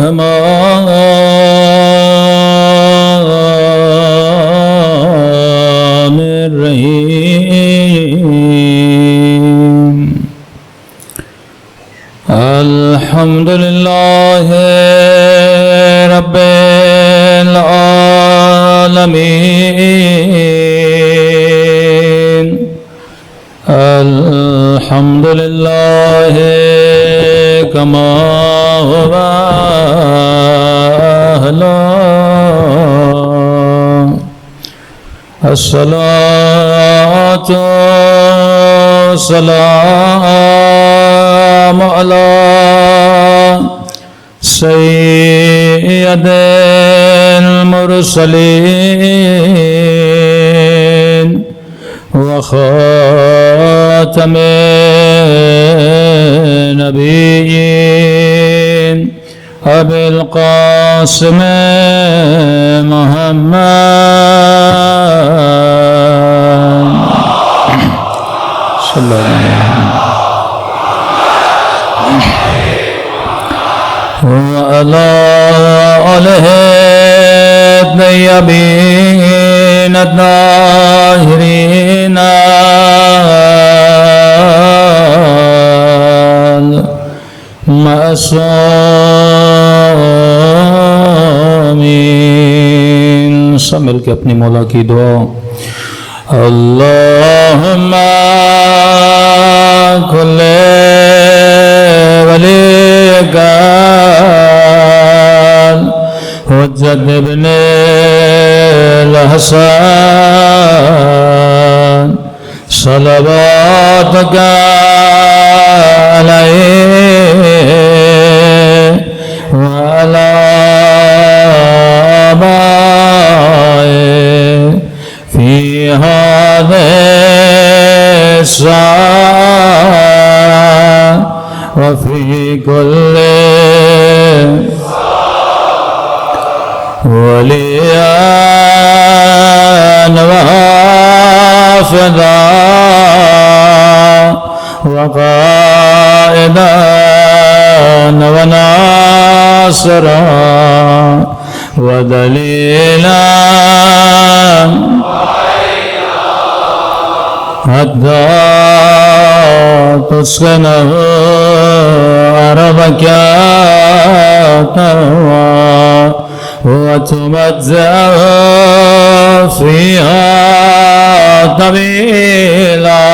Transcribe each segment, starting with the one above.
الرحمن الرحيم الحمد لله رب العالمين الحمد لله كما هو أهله الصلاة والسلام على سيد المرسلين وخاتم النبيين أبي القاسم محمد صلى الله عليه وسلم وعلى آله الطيبين الطاهرين المعصومين. سب مل کے اپنی مولا کی دعا. اللہم کل ولیک حجت ابن الحسن صلواتک علیہ وعلی آبائه فی هذه الساعة وفي كل وليا وحافظا وقائدا وناصرا ودليلا حتى تسكنه أرضك تهوى وتمتعه فيها طويلا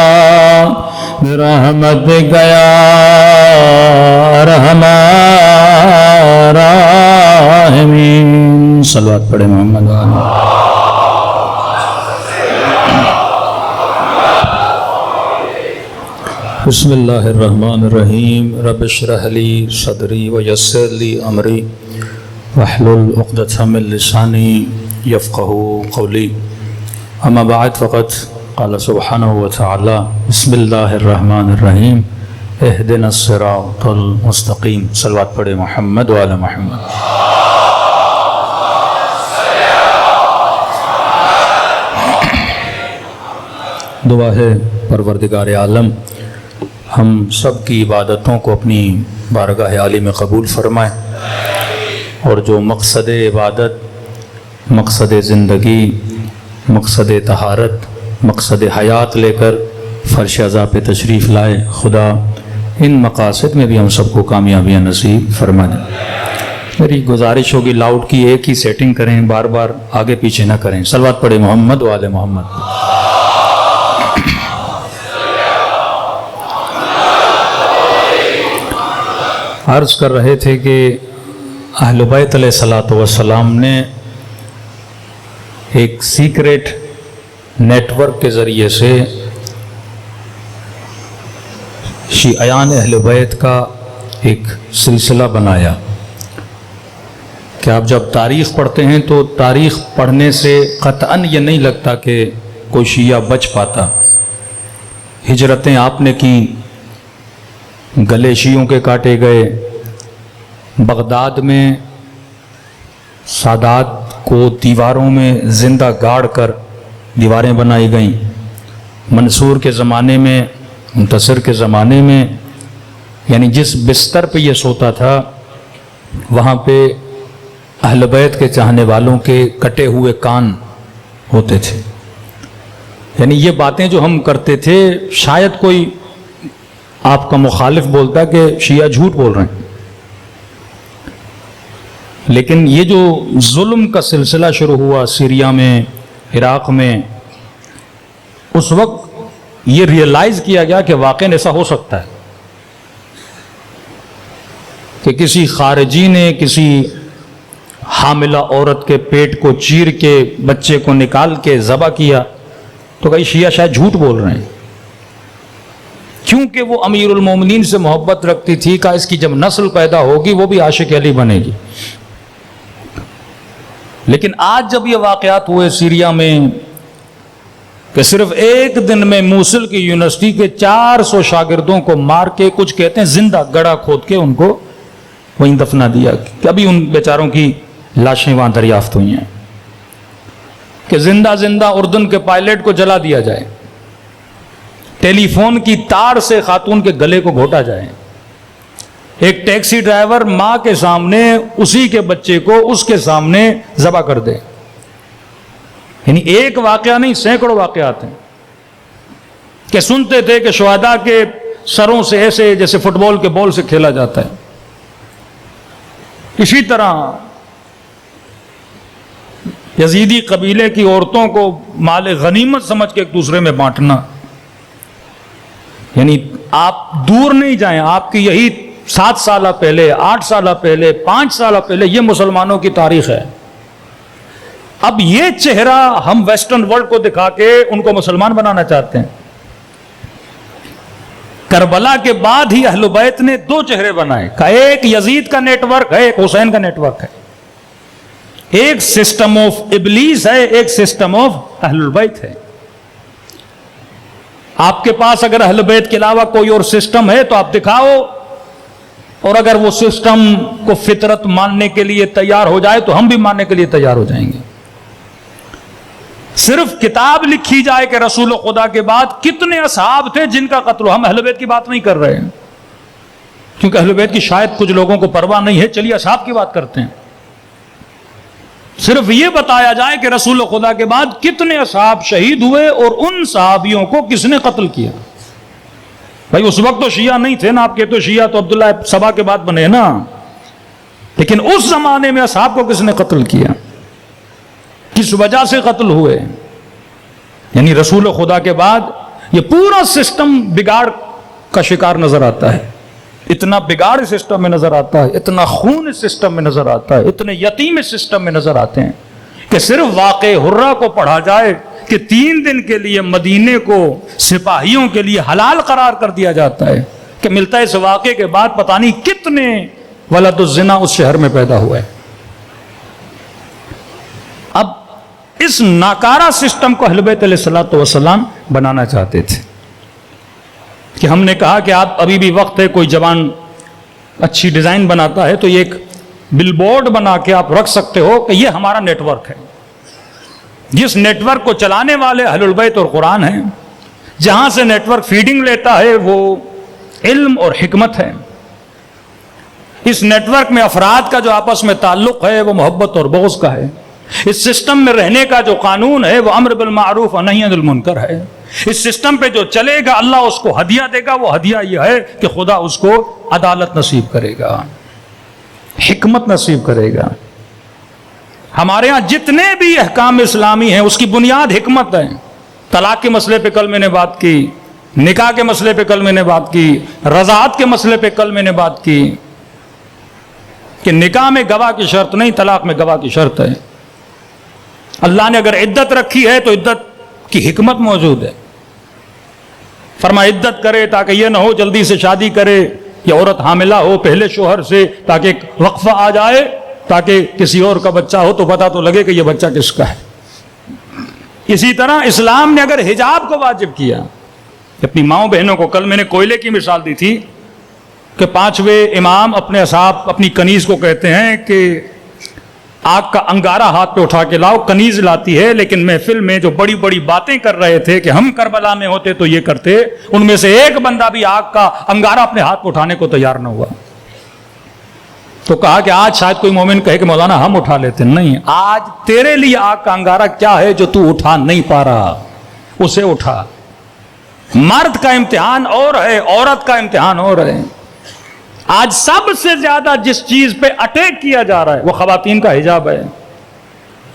برحمتك يا أرحم الراحمين. صلوات پڑھیں محمد وآلہ. بسم اللہ الرحمن الرحیم. رب اشرح لی صدری ویسر لی امری واحلل عقدۃ من لسانی یفقہوا قولی. اما بعد فقد قال سبحانہ وتعالی بسم اللہ الرحمن الرحیم اہدنا الصراط المستقیم. صلوات پڑھیں محمد وعلی محمد. دعا ہے پروردگار عالم ہم سب کی عبادتوں کو اپنی بارگاہ عالی میں قبول فرمائے اور جو مقصد عبادت، مقصد زندگی، مقصد طہارت، مقصد حیات لے کر فرش عزا پہ تشریف لائے، خدا ان مقاصد میں بھی ہم سب کو کامیابیاں نصیب فرما دیں. میری گزارش ہوگی لاؤڈ کی ایک ہی سیٹنگ کریں، بار بار آگے پیچھے نہ کریں. صلوات پڑھیں محمد وآل محمد. عرض کر رہے تھے کہ اہل بیت علیہ الصلوۃ والسلام نے ایک سیکریٹ نیٹ ورک کے ذریعے سے شیعیان اہل بیت کا ایک سلسلہ بنایا کہ آپ جب تاریخ پڑھتے ہیں تو تاریخ پڑھنے سے قطعاً یہ نہیں لگتا کہ کوئی شیعہ بچ پاتا. ہجرتیں آپ نے کی، گلے شیعوں کے کاٹے گئے، بغداد میں سادات کو دیواروں میں زندہ گاڑ کر دیواریں بنائی گئیں. منصور کے زمانے میں، منتصر کے زمانے میں، یعنی جس بستر پہ یہ سوتا تھا وہاں پہ اہل بیت کے چاہنے والوں کے کٹے ہوئے کان ہوتے تھے. یعنی یہ باتیں جو ہم کرتے تھے شاید کوئی آپ کا مخالف بولتا کہ شیعہ جھوٹ بول رہے ہیں، لیکن یہ جو ظلم کا سلسلہ شروع ہوا سیریا میں، عراق میں، اس وقت یہ ریئلائز کیا گیا کہ واقعی ایسا ہو سکتا ہے کہ کسی خارجی نے کسی حاملہ عورت کے پیٹ کو چیر کے بچے کو نکال کے ذبح کیا، تو کئی شیعہ شاید جھوٹ بول رہے ہیں، کیونکہ وہ امیر المومنین سے محبت رکھتی تھی کہ اس کی جب نسل پیدا ہوگی وہ بھی عاشق علی بنے گی. لیکن آج جب یہ واقعات ہوئے سیریا میں کہ صرف ایک دن میں موصل کی یونیورسٹی کے 400 شاگردوں کو مار کے، کچھ کہتے ہیں زندہ گڑھا کھود کے ان کو وہیں دفنا دیا، کہ ابھی ان بیچاروں کی لاشیں وہاں دریافت ہوئی ہیں، کہ زندہ زندہ اردن کے پائلٹ کو جلا دیا جائے، ٹیلی فون کی تار سے خاتون کے گلے کو گھوٹا جائے، ایک ٹیکسی ڈرائیور ماں کے سامنے اسی کے بچے کو اس کے سامنے ذبح کر دے. یعنی ایک واقعہ نہیں، سینکڑوں واقعات ہیں کہ سنتے تھے کہ شہداء کے سروں سے ایسے جیسے فٹ بال کے بال سے کھیلا جاتا ہے. اسی طرح یزیدی قبیلے کی عورتوں کو مال غنیمت سمجھ کے ایک دوسرے میں بانٹنا. یعنی آپ دور نہیں جائیں، آپ کی یہی 7 سالہ پہلے، 8 سالہ پہلے، 5 سالہ پہلے یہ مسلمانوں کی تاریخ ہے. اب یہ چہرہ ہم ویسٹرن ورلڈ کو دکھا کے ان کو مسلمان بنانا چاہتے ہیں. کربلا کے بعد ہی اہل بیت نے 2 چہرے بنائے، کہ ایک یزید کا نیٹ ورک ہے، ایک حسین کا نیٹ ورک ہے، ایک سسٹم آف ابلیس ہے، ایک سسٹم آف اہل بیت ہے. آپ کے پاس اگر اہل بیت کے علاوہ کوئی اور سسٹم ہے تو آپ دکھاؤ، اور اگر وہ سسٹم کو فطرت ماننے کے لیے تیار ہو جائے تو ہم بھی ماننے کے لیے تیار ہو جائیں گے. صرف کتاب لکھی جائے کہ رسول خدا کے بعد کتنے اصحاب تھے جن کا قتل ہو، ہم اہل بیت کی بات نہیں کر رہے ہیں، کیونکہ اہل بیت کی شاید کچھ لوگوں کو پرواہ نہیں ہے. چلیے اصحاب کی بات کرتے ہیں. صرف یہ بتایا جائے کہ رسول خدا کے بعد کتنے اصحاب شہید ہوئے اور ان صحابیوں کو کس نے قتل کیا. بھائی اس وقت تو شیعہ نہیں تھے نا، آپ کہتے ہو شیعہ تو عبداللہ سبا کے بعد بنے نا، لیکن اس زمانے میں اصحاب کو کس نے قتل کیا، کس وجہ سے قتل ہوئے. یعنی رسول خدا کے بعد یہ پورا سسٹم بگاڑ کا شکار نظر آتا ہے. اتنا بگاڑ اس سسٹم میں نظر آتا ہے، اتنا خون اس سسٹم میں نظر آتا ہے، اتنے یتیم اس سسٹم میں نظر آتے ہیں کہ صرف واقع حرہ کو پڑھا جائے کہ 3 دن کے لیے مدینے کو سپاہیوں کے لیے حلال قرار کر دیا جاتا ہے، کہ ملتا ہے اس واقعے کے بعد پتہ نہیں کتنے ولد الزنا اس شہر میں پیدا ہوا ہے. اب اس ناکارہ سسٹم کو اہل بیت علیہ الصلوۃ والسلام بنانا چاہتے تھے کہ ہم نے کہا کہ آپ ابھی بھی وقت ہے، کوئی جوان اچھی ڈیزائن بناتا ہے تو یہ ایک بل بورڈ بنا کے آپ رکھ سکتے ہو کہ یہ ہمارا نیٹ ورک ہے. جس نیٹ ورک کو چلانے والے اہل البیت اور قرآن ہیں، جہاں سے نیٹ ورک فیڈنگ لیتا ہے وہ علم اور حکمت ہے. اس نیٹ ورک میں افراد کا جو آپس میں تعلق ہے وہ محبت اور بغض کا ہے. اس سسٹم میں رہنے کا جو قانون ہے وہ امر بالمعروف و نہی عن المنکر ہے. اس سسٹم پہ جو چلے گا اللہ اس کو ہدیہ دے گا، وہ ہدیہ یہ ہے کہ خدا اس کو عدالت نصیب کرے گا، حکمت نصیب کرے گا. ہمارے ہاں جتنے بھی احکام اسلامی ہیں اس کی بنیاد حکمت ہے. طلاق کے مسئلے پہ کل میں نے بات کی، نکاح کے مسئلے پہ کل میں نے بات کی، رضاعت کے مسئلے پہ کل میں نے بات کی کہ نکاح میں گواہ کی شرط نہیں، طلاق میں گواہ کی شرط ہے. اللہ نے اگر عدت رکھی ہے تو عدت کی حکمت موجود ہے. فرمایا عدت کرے تاکہ یہ نہ ہو جلدی سے شادی کرے، یا عورت حاملہ ہو پہلے شوہر سے تاکہ ایک وقفہ آ جائے، تاکہ کسی اور کا بچہ ہو تو پتہ تو لگے کہ یہ بچہ کس کا ہے. اسی طرح اسلام نے اگر حجاب کو واجب کیا، اپنی ماؤں بہنوں کو، کل میں نے کوئلے کی مثال دی تھی کہ 5ویں امام اپنے اصحاب اپنی کنیز کو کہتے ہیں کہ آگ کا انگارہ ہاتھ پہ اٹھا کے لاؤ. کنیز لاتی ہے، لیکن محفل میں جو بڑی بڑی باتیں کر رہے تھے کہ ہم کربلا میں ہوتے تو یہ کرتے، ان میں سے ایک بندہ بھی آگ کا انگارہ اپنے ہاتھ پہ اٹھانے کو تیار نہ ہوا. تو کہا کہ آج شاید کوئی مومن کہے کہ مولانا ہم اٹھا لیتے. نہیں, آج تیرے لیے آگ کا انگارہ کیا ہے جو تو اٹھا نہیں پا رہا, اسے اٹھا. مرد کا امتحان اور ہے, عورت کا امتحان اور ہے. آج سب سے زیادہ جس چیز پہ اٹیک کیا جا رہا ہے وہ خواتین کا حجاب ہے.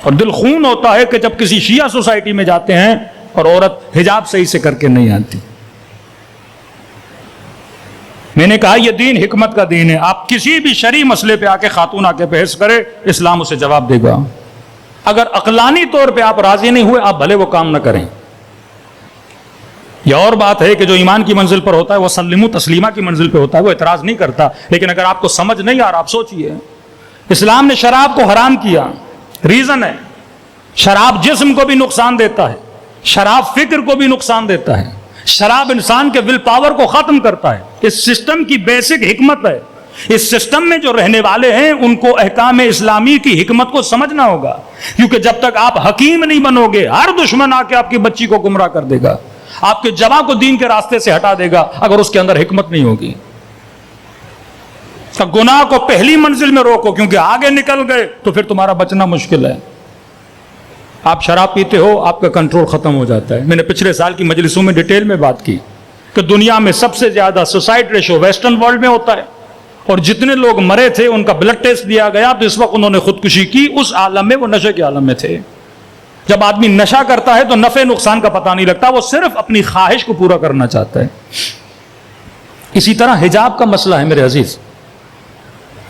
اور دل خون ہوتا ہے کہ جب کسی شیعہ سوسائٹی میں جاتے ہیں اور عورت حجاب صحیح سے کر کے نہیں آتی. میں نے کہا یہ دین حکمت کا دین ہے. آپ کسی بھی شرعی مسئلے پہ آ کے خاتون آ کے بحث کرے, اسلام اسے جواب دے گا. اگر عقلانی طور پہ آپ راضی نہیں ہوئے, آپ بھلے وہ کام نہ کریں. یہ اور بات ہے کہ جو ایمان کی منزل پر ہوتا ہے وہ سلم و تسلیمہ کی منزل پہ ہوتا ہے, وہ اعتراض نہیں کرتا. لیکن اگر آپ کو سمجھ نہیں آ رہا, آپ سوچئے, اسلام نے شراب کو حرام کیا, ریزن ہے شراب جسم کو بھی نقصان دیتا ہے, شراب فکر کو بھی نقصان دیتا ہے, شراب انسان کے ول پاور کو ختم کرتا ہے. اس سسٹم کی بیسک حکمت ہے. اس سسٹم میں جو رہنے والے ہیں ان کو احکام اسلامی کی حکمت کو سمجھنا ہوگا, کیونکہ جب تک آپ حکیم نہیں بنو گے, ہر دشمن آ کے آپ کی بچی کو گمراہ کر دے گا, آپ کے جوان کو دین کے راستے سے ہٹا دے گا اگر اس کے اندر حکمت نہیں ہوگی. تو گناہ کو پہلی منزل میں روکو, کیونکہ آگے نکل گئے تو پھر تمہارا بچنا مشکل ہے. آپ شراب پیتے ہو, آپ کا کنٹرول ختم ہو جاتا ہے. میں نے پچھلے سال کی مجلسوں میں ڈیٹیل میں بات کی کہ دنیا میں سب سے زیادہ سوسائڈ ریشو ویسٹرن ورلڈ میں ہوتا ہے, اور جتنے لوگ مرے تھے ان کا بلڈ ٹیسٹ دیا گیا تو اس وقت انہوں نے خودکشی کی. اس عالم میں وہ نشے کے عالم میں تھے. جب آدمی نشہ کرتا ہے تو نفع نقصان کا پتہ نہیں لگتا, وہ صرف اپنی خواہش کو پورا کرنا چاہتا ہے. اسی طرح حجاب کا مسئلہ ہے میرے عزیز.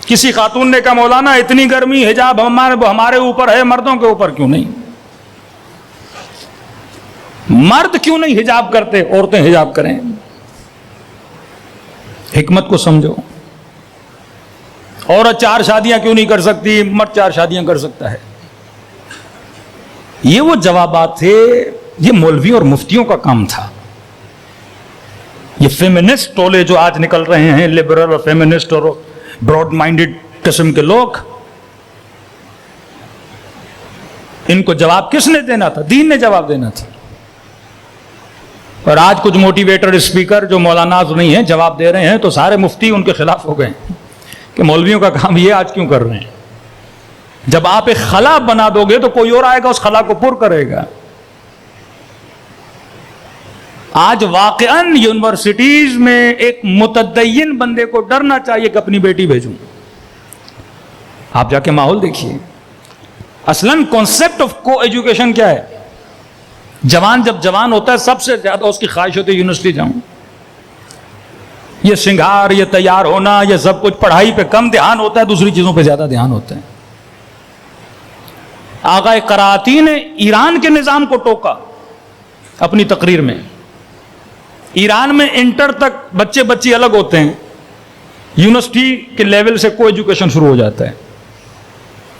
کسی خاتون نے کہا مولانا اتنی گرمی, حجاب ہمارے اوپر ہے, مردوں کے اوپر کیوں نہیں؟ مرد کیوں نہیں حجاب کرتے, عورتیں حجاب کریں. حکمت کو سمجھو. عورت 4 شادیاں کیوں نہیں کر سکتی, مرد 4 شادیاں کر سکتا ہے. یہ وہ جوابات تھے, یہ مولوی اور مفتیوں کا کام تھا. یہ فیمنسٹ ٹولے جو آج نکل رہے ہیں, لبرل اور فیمنسٹ اور براڈ مائنڈڈ قسم کے لوگ, ان کو جواب کس نے دینا تھا؟ دین نے جواب دینا تھا. اور آج کچھ موٹیویٹر اسپیکر جو مولاناز نہیں ہیں جواب دے رہے ہیں, تو سارے مفتی ان کے خلاف ہو گئے کہ مولویوں کا کام یہ آج کیوں کر رہے ہیں. جب آپ ایک خلا بنا دو گے تو کوئی اور آئے گا اس خلا کو پر کرے گا. آج واقعاً یونیورسٹیز میں ایک متدین بندے کو ڈرنا چاہیے کہ اپنی بیٹی بھیجوں. آپ جا کے ماحول دیکھیے. اصلاً کانسیپٹ آف کو ایجوکیشن کیا ہے؟ جوان جب جوان ہوتا ہے سب سے زیادہ اس کی خواہش ہوتی ہے یونیورسٹی جاؤں. یہ سنگھار, یہ تیار ہونا, یہ سب کچھ, پڑھائی پہ کم دھیان ہوتا ہے, دوسری چیزوں پہ زیادہ دھیان ہوتا ہے. آغا قراتی نے ایران کے نظام کو ٹوکا اپنی تقریر میں. ایران میں انٹر تک بچے بچی الگ ہوتے ہیں, یونیورسٹی کے لیول سے کو ایجوکیشن شروع ہو جاتا ہے.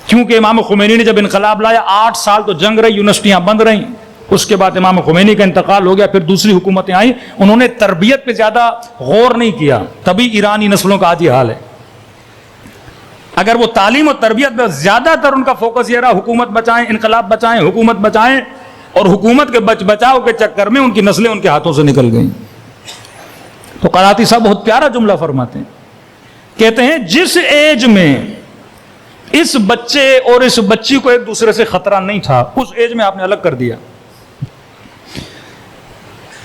کیونکہ امام خمینی نے جب انقلاب لایا 8 سال تو جنگ رہی, یونیورسٹیاں بند رہیں. اس کے بعد امام خمینی کا انتقال ہو گیا, پھر دوسری حکومتیں آئیں, انہوں نے تربیت پہ زیادہ غور نہیں کیا, تبھی ایرانی نسلوں کا آج یہ حال ہے. اگر وہ تعلیم اور تربیت پہ زیادہ تر ان کا فوکس یہ رہا حکومت بچائیں, انقلاب بچائیں, حکومت بچائیں, اور حکومت کے بچاؤ کے چکر میں ان کی نسلیں ان کے ہاتھوں سے نکل گئیں. تو قراتی صاحب بہت پیارا جملہ فرماتے ہیں, کہتے ہیں جس ایج میں اس بچے اور اس بچی کو ایک دوسرے سے خطرہ نہیں تھا, اس ایج میں آپ نے الگ کر دیا.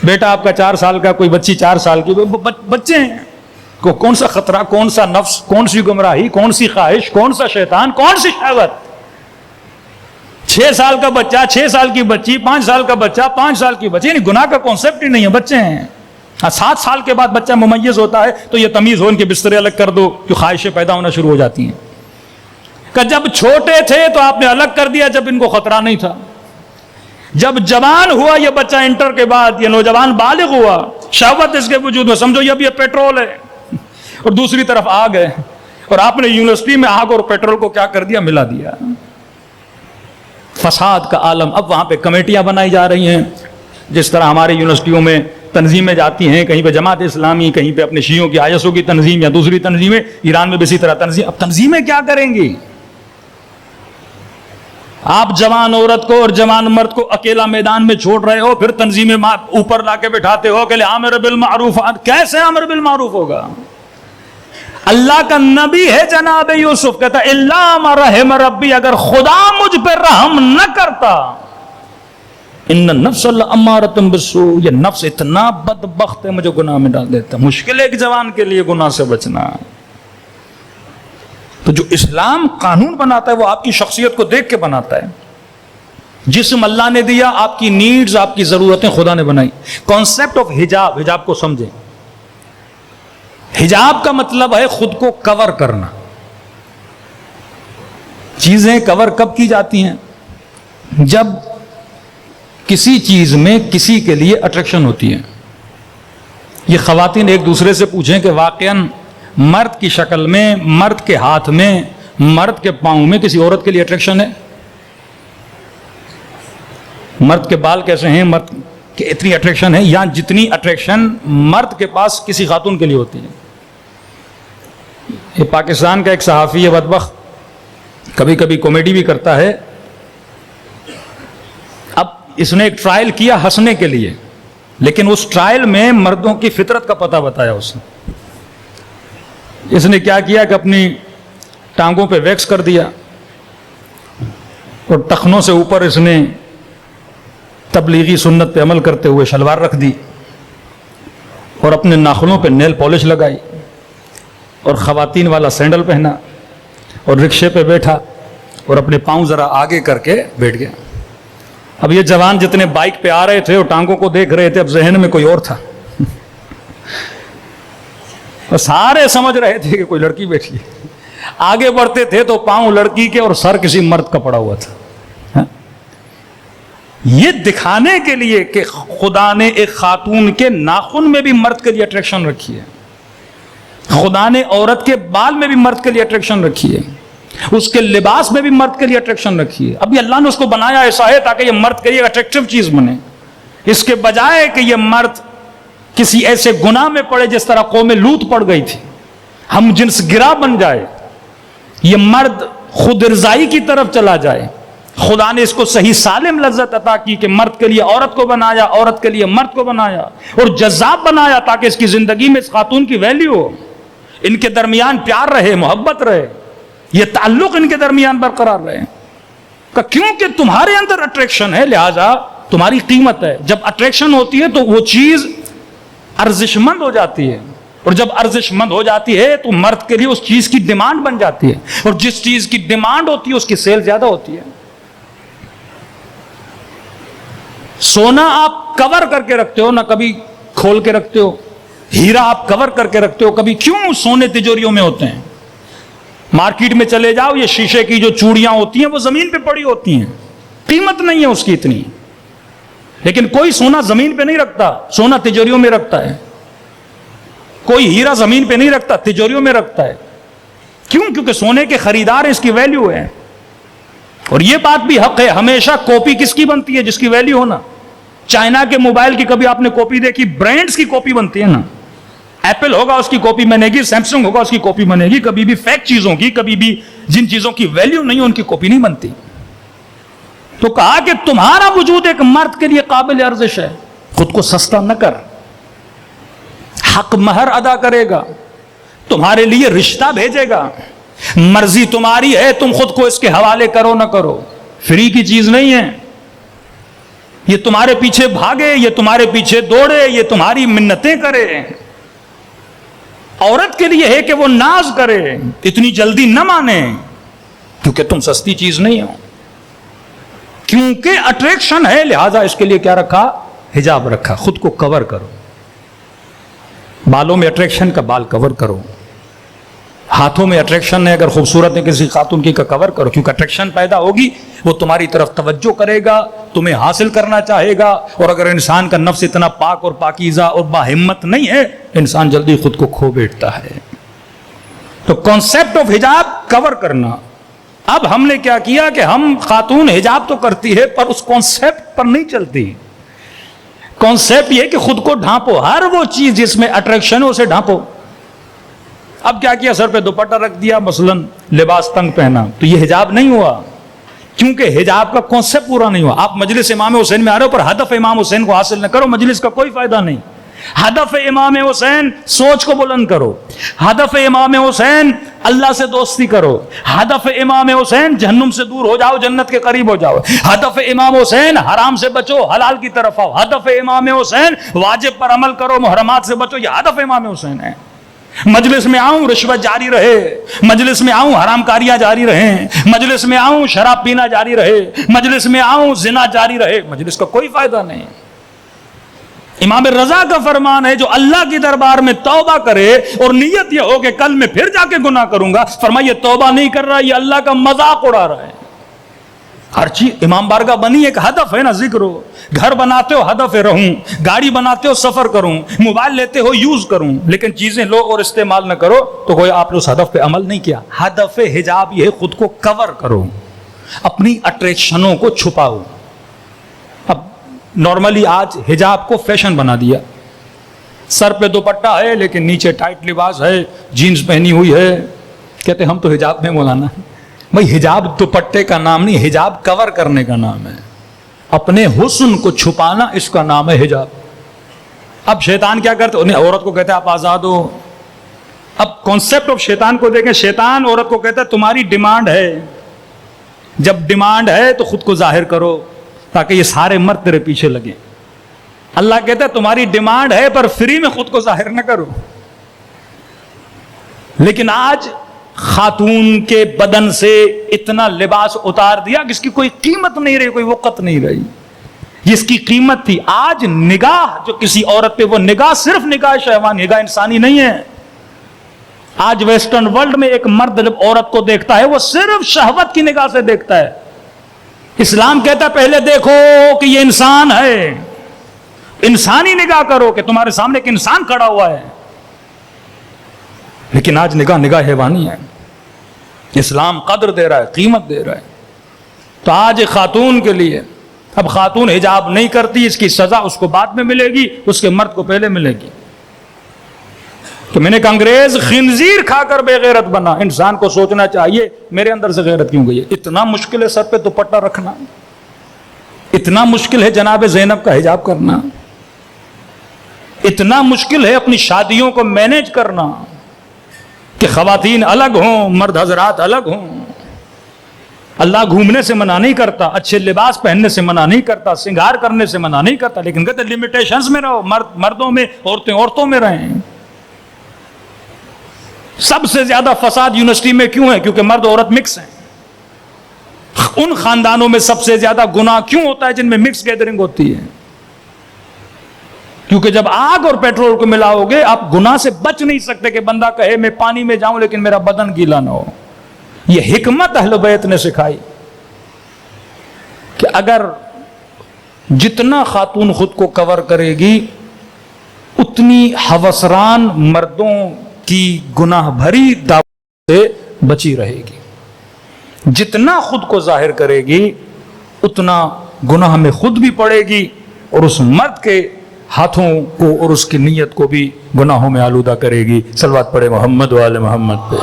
بیٹا آپ کا 4 سال کا, کوئی بچی 4 سال کی, بچے ہیں, کون سا خطرہ, کون سا نفس, کون سی گمراہی, کون سی خواہش, کون سا شیطان, کون سی شہوت. 6 سال کا بچہ, 6 سال کی بچی, 5 سال کا بچہ, 5 سال کی بچی, یعنی گناہ کا کانسیپٹ ہی نہیں ہے, بچے ہیں. 7 سال کے بعد بچہ ممیز ہوتا ہے تو یہ تمیز ہو, ان کے بسترے الگ کر دو, جو خواہشیں پیدا ہونا شروع ہو جاتی ہیں. کہ جب چھوٹے تھے تو آپ نے الگ کر دیا جب ان کو خطرہ نہیں تھا. جب جوان ہوا یہ بچہ انٹر کے بعد, یہ نوجوان بالغ ہوا, شہوت اس کے وجود میں, سمجھو یہ اب یہ پیٹرول ہے, اور دوسری طرف آگ ہے, اور آپ نے یونیورسٹی میں آگ اور پیٹرول کو کیا کر دیا, ملا دیا. فساد کا عالم. اب وہاں پہ کمیٹیاں بنائی جا رہی ہیں, جس طرح ہمارے یونیورسٹیوں میں تنظیمیں جاتی ہیں, کہیں پہ جماعت اسلامی, کہیں پہ اپنے شیعوں کی آئیسوں کی تنظیم یا دوسری تنظیمیں. ایران میں بھی اسی طرح تنظیم. اب تنظیمیں کیا کریں گی؟ آپ جوان عورت کو اور جوان مرد کو اکیلا میدان میں چھوڑ رہے ہو, پھر تنظیمیں اوپر لا کے بٹھاتے ہو کہ امر بالمعروف. کیسے امر بالمعروف ہوگا؟ اللہ کا نبی ہے جناب یوسف، کہتا الا ما رحم ربی، اگر خدا مجھ پہ رحم نہ کرتا، ان النفس لامارۃ بالسوء، یہ نفس اتنا بدبخت ہے مجھے گناہ میں ڈال دیتا. مشکل ہے ایک جوان کے لیے گناہ سے بچنا. تو جو اسلام قانون بناتا ہے وہ آپ کی شخصیت کو دیکھ کے بناتا ہے. جسم اللہ نے دیا، آپ کی نیڈز، آپ کی ضرورتیں خدا نے بنائی. کانسیپٹ آف حجاب، حجاب کو سمجھیں. حجاب کا مطلب ہے خود کو کور کرنا. چیزیں کور کب کی جاتی ہیں؟ جب کسی چیز میں کسی کے لیے اٹریکشن ہوتی ہے. یہ خواتین ایک دوسرے سے پوچھیں کہ واقعاً مرد کی شکل میں، مرد کے ہاتھ میں، مرد کے پاؤں میں کسی عورت کے لیے اٹریکشن ہے؟ مرد کے بال کیسے ہیں؟ مرد کے اتنی اٹریکشن ہے یا جتنی اٹریکشن مرد کے پاس کسی خاتون کے لیے ہوتی ہے. یہ پاکستان کا ایک صحافی ہے بدبخت، کبھی کبھی کامیڈی بھی کرتا ہے. اب اس نے ایک ٹرائل کیا ہنسنے کے لیے، لیکن اس ٹرائل میں مردوں کی فطرت کا پتہ بتایا اس نے. اس نے کیا کیا کہ اپنی ٹانگوں پہ ویکس کر دیا اور ٹخنوں سے اوپر اس نے تبلیغی سنت پہ عمل کرتے ہوئے شلوار رکھ دی اور اپنے ناخنوں پہ نیل پالش لگائی اور خواتین والا سینڈل پہنا اور رکشے پہ بیٹھا اور اپنے پاؤں ذرا آگے کر کے بیٹھ گیا. اب یہ جوان جتنے بائک پہ آ رہے تھے اور ٹانگوں کو دیکھ رہے تھے، اب ذہن میں کوئی اور تھا. سارے سمجھ رہے تھے کہ کوئی لڑکی بیٹھی ہے. آگے بڑھتے تھے تو پاؤں لڑکی کے اور سر کسی مرد کا پڑا ہوا تھا. یہ دکھانے کے لیے کہ خدا نے ایک خاتون کے ناخن میں بھی مرد کے لیے اٹریکشن رکھی ہے، خدا نے عورت کے بال میں بھی مرد کے لیے اٹریکشن رکھی ہے، اس کے لباس میں بھی مرد کے لیے اٹریکشن رکھی ہے. ابھی اللہ نے اس کو بنایا ایسا ہے تاکہ یہ مرد کے لیے اٹریکٹیو چیز بنے، اس کے بجائے کہ یہ مرد کسی ایسے گناہ میں پڑے جس طرح قوم لوط پڑ گئی تھی، ہم جنس گرا بن جائے، یہ مرد خود ارضائی کی طرف چلا جائے. خدا نے اس کو صحیح سالم لذت عطا کی کہ مرد کے لیے عورت کو بنایا، عورت کے لیے مرد کو بنایا اور جذاب بنایا تاکہ اس کی زندگی میں اس خاتون کی ویلیو ہو، ان کے درمیان پیار رہے، محبت رہے، یہ تعلق ان کے درمیان برقرار رہے. کہ کیونکہ تمہارے اندر اٹریکشن ہے لہذا تمہاری قیمت ہے. جب اٹریکشن ہوتی ہے تو وہ چیز ارزش مند ہو جاتی ہے، اور جب ارزش مند ہو جاتی ہے تو مرد کے لیے اس چیز کی ڈیمانڈ بن جاتی ہے، اور جس چیز کی ڈیمانڈ ہوتی ہے اس کی سیل زیادہ ہوتی ہے. سونا آپ کور کر کے رکھتے ہو، نہ کبھی کھول کے رکھتے ہو. ہیرا آپ کور کر کے رکھتے ہو. کبھی کیوں سونے تجوریوں میں ہوتے ہیں؟ مارکیٹ میں چلے جاؤ، یہ شیشے کی جو چوڑیاں ہوتی ہیں وہ زمین پہ پڑی ہوتی ہیں، قیمت نہیں ہے اس کی اتنی. لیکن کوئی سونا زمین پہ نہیں رکھتا، سونا تجوریوں میں رکھتا ہے. کوئی ہیرا زمین پہ نہیں رکھتا، تجوریوں میں رکھتا ہے. کیوں؟ کیونکہ سونے کے خریدار اس کی ویلیو ہے. اور یہ بات بھی حق ہے، ہمیشہ کاپی کس کی بنتی ہے؟ جس کی ویلیو ہونا. چائنا کے موبائل کی کبھی آپ نے کاپی دیکھی؟ برانڈز کی کاپی بنتی ہے نا. ایپل ہوگا اس کی کاپی بنے گی، سیمسنگ ہوگا اس کی کاپی بنے گی. کبھی بھی فیک چیزوں کی، کبھی بھی جن چیزوں کی ویلیو نہیں ان کی کاپی نہیں بنتی. تو کہا کہ تمہارا وجود ایک مرد کے لیے قابل ارزش ہے، خود کو سستا نہ کر. حق مہر ادا کرے گا، تمہارے لیے رشتہ بھیجے گا، مرضی تمہاری ہے تم خود کو اس کے حوالے کرو نہ کرو. فری کی چیز نہیں ہے. یہ تمہارے پیچھے بھاگے، یہ تمہارے پیچھے دوڑے، یہ تمہاری منتیں کرے. عورت کے لیے ہے کہ وہ ناز کرے، اتنی جلدی نہ مانے، کیونکہ تم سستی چیز نہیں ہو. کیونکہ اٹریکشن ہے لہذا اس کے لیے کیا رکھا؟ حجاب رکھا. خود کو کور کرو. بالوں میں اٹریکشن کا بال کور کرو. ہاتھوں میں اٹریکشن ہے اگر خوبصورت ہے کسی خاتون کی کا کور کرو، کیونکہ اٹریکشن پیدا ہوگی وہ تمہاری طرف توجہ کرے گا، تمہیں حاصل کرنا چاہے گا. اور اگر انسان کا نفس اتنا پاک اور پاکیزہ اور باہمت نہیں ہے، انسان جلدی خود کو کھو بیٹھتا ہے. تو کانسیپٹ آف حجاب کور کرنا. اب ہم نے کیا کیا کہ ہم خاتون حجاب تو کرتی ہے پر اس کانسیپٹ پر نہیں چلتی. کانسیپٹ یہ کہ خود کو ڈھانپو، ہر وہ چیز جس میں اٹریکشن ہے اسے ڈھانپو. اب کیا کیا؟ سر پہ دوپٹہ رکھ دیا، مثلاً لباس تنگ پہنا، تو یہ حجاب نہیں ہوا، کیونکہ حجاب کا کانسیپٹ پورا نہیں ہوا. آپ مجلس امام حسین میں آ رہے ہو پر ہدف امام حسین کو حاصل نہ کرو، مجلس کا کوئی فائدہ نہیں. ہدف امام حسین سوچ کو بلند کرو، ہدف امام حسین اللہ سے دوستی کرو، ہدف امام حسین جہنم سے دور ہو جاؤ، جنت کے قریب ہو جاؤ، ہدف امام حسین حرام سے بچو، حلال کی طرف آؤ، ہدف امام حسین واجب پر عمل کرو، محرمات سے بچو، یہ ہدف امام حسین ہے۔ مجلس میں آؤں رشوت جاری رہے، مجلس میں آؤں حرام کاریاں جاری رہیں، مجلس میں آؤں شراب پینا جاری رہے، مجلس میں آؤں زنا جاری رہے، مجلس کا کوئی فائدہ نہیں۔ امام رضا کا فرمان ہے جو اللہ کی دربار میں توبہ کرے اور نیت یہ ہو کہ کل میں پھر جا کے گناہ کروں گا، فرمایا یہ توبہ نہیں کر رہا، یہ اللہ کا مذاق اڑا رہا ہے۔ ہر چیز امام بارگاہ بنی ایک ہدف ہے نا، ذکر ہو، گھر بناتے ہو ہدف ہے رہوں، گاڑی بناتے ہو سفر کروں، موبائل لیتے ہو یوز کروں، لیکن چیزیں لو اور استعمال نہ کرو تو کوئی آپ نے اس ہدف پہ عمل نہیں کیا۔ ہدف حجاب یہ خود کو کور کرو، اپنی اٹریکشنوں کو چھپاؤ۔ اب نارملی آج حجاب کو فیشن بنا دیا، سر پہ دوپٹہ ہے لیکن نیچے ٹائٹ لباس ہے، جینز پہنی ہوئی ہے، کہتے ہم تو حجاب میں مولانا۔ بھائی حجاب دوپٹے کا نام نہیں، حجاب کور کرنے کا نام ہے، اپنے حسن کو چھپانا اس کا نام ہے حجاب۔ اب شیطان کیا کرتے انہیں عورت کو کہتے ہیں آپ آزاد ہو۔ اب کانسیپٹ آف شیطان کو دیکھیں، شیطان عورت کو کہتا ہے تمہاری ڈیمانڈ ہے، جب ڈیمانڈ ہے تو خود کو ظاہر کرو تاکہ یہ سارے مرد تیرے پیچھے لگیں۔ اللہ کہتا ہے تمہاری ڈیمانڈ ہے پر فری میں خود کو ظاہر نہ کرو۔ لیکن آج خاتون کے بدن سے اتنا لباس اتار دیا کہ اس کی کوئی قیمت نہیں رہی، کوئی وقت نہیں رہی، جس کی قیمت تھی۔ آج نگاہ جو کسی عورت پہ، وہ نگاہ صرف نگاہ شہوانی، نگاہ انسانی نہیں ہے۔ آج ویسٹرن ورلڈ میں ایک مرد جب عورت کو دیکھتا ہے وہ صرف شہوت کی نگاہ سے دیکھتا ہے۔ اسلام کہتا ہے پہلے دیکھو کہ یہ انسان ہے، انسانی نگاہ کرو کہ تمہارے سامنے ایک انسان کھڑا ہوا ہے۔ لیکن آج نگاہ حیوانی ہے۔ اسلام قدر دے رہا ہے، قیمت دے رہا ہے۔ تو آج خاتون کے لیے، اب خاتون حجاب نہیں کرتی، اس کی سزا اس کو بعد میں ملے گی، اس کے مرد کو پہلے ملے گی۔ تو میں نے کہا انگریز خنزیر کھا کر بے غیرت بنا، انسان کو سوچنا چاہیے میرے اندر سے غیرت کیوں گئی ہے؟ اتنا مشکل ہے سر پہ دوپٹہ رکھنا، اتنا مشکل ہے جناب زینب کا حجاب کرنا، اتنا مشکل ہے اپنی شادیوں کو مینیج کرنا کہ خواتین الگ ہوں، مرد حضرات الگ ہوں۔ اللہ گھومنے سے منع نہیں کرتا، اچھے لباس پہننے سے منع نہیں کرتا، سنگار کرنے سے منع نہیں کرتا، لیکن کہتے لمیٹیشنز میں رہو، مردوں میں، عورتیں عورتوں میں رہیں۔ سب سے زیادہ فساد یونیورسٹی میں کیوں ہے؟ کیونکہ مرد عورت مکس ہیں۔ ان خاندانوں میں سب سے زیادہ گناہ کیوں ہوتا ہے جن میں مکس گیدرنگ ہوتی ہے؟ کیونکہ جب آگ اور پیٹرول کو ملاؤ گے آپ گناہ سے بچ نہیں سکتے کہ بندہ کہے میں پانی میں جاؤں لیکن میرا بدن گیلا نہ ہو۔ یہ حکمت اہل بیت نے سکھائی کہ اگر جتنا خاتون خود کو کور کرے گی اتنی ہوسران مردوں کی گناہ بھری دعوت سے بچی رہے گی، جتنا خود کو ظاہر کرے گی اتنا گناہ میں خود بھی پڑے گی اور اس مرد کے ہاتھوں کو اور اس کی نیت کو بھی گناہوں میں آلودہ کرے گی۔ صلوات پڑھے محمد و آل محمد پہ۔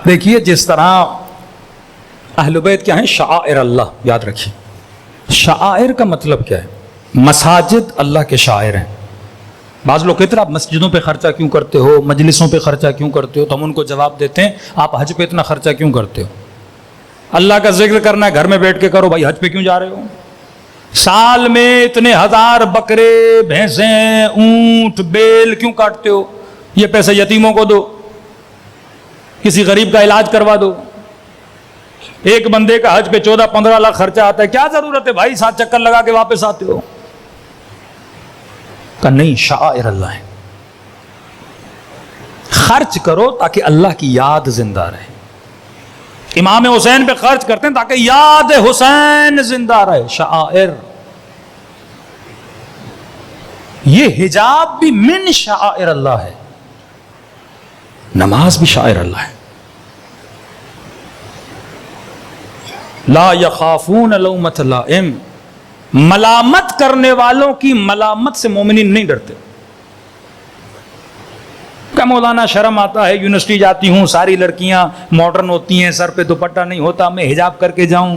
دیکھیے جس طرح اہل بیت کیا ہیں، شعائر اللہ، یاد رکھیے شعائر کا مطلب کیا ہے؟ مساجد اللہ کے شاعر ہیں۔ بعض لوگ کہتے ہیں آپ مسجدوں پہ خرچہ کیوں کرتے ہو، مجلسوں پہ خرچہ کیوں کرتے ہو؟ تو ہم ان کو جواب دیتے ہیں آپ حج پہ اتنا خرچہ کیوں کرتے ہو؟ اللہ کا ذکر کرنا ہے گھر میں بیٹھ کے کرو، بھائی حج پہ کیوں جا رہے ہو؟ سال میں اتنے ہزار بکرے، بھینسیں، اونٹ، بیل کیوں کاٹتے ہو؟ یہ پیسے یتیموں کو دو، کسی غریب کا علاج کروا دو۔ ایک بندے کا حج پہ 14-15 لاکھ خرچہ آتا ہے، کیا ضرورت ہے بھائی 7 چکر لگا کے واپس آتے ہو؟ کہ نہیں، شعائر اللہ ہے، خرچ کرو تاکہ اللہ کی یاد زندہ رہے۔ امام حسین پہ خرچ کرتے ہیں تاکہ یاد حسین زندہ رہے۔ شعائر، یہ حجاب بھی من شعائر اللہ ہے، نماز بھی شعائر اللہ ہے۔ لا یخافون لومۃ لائم، ملامت کرنے والوں کی ملامت سے مومنین نہیں ڈرتے۔ کہ مولانا شرم آتا ہے، یونیورسٹی جاتی ہوں ساری لڑکیاں ماڈرن ہوتی ہیں، سر پہ دوپٹہ نہیں ہوتا، میں حجاب کر کے جاؤں؟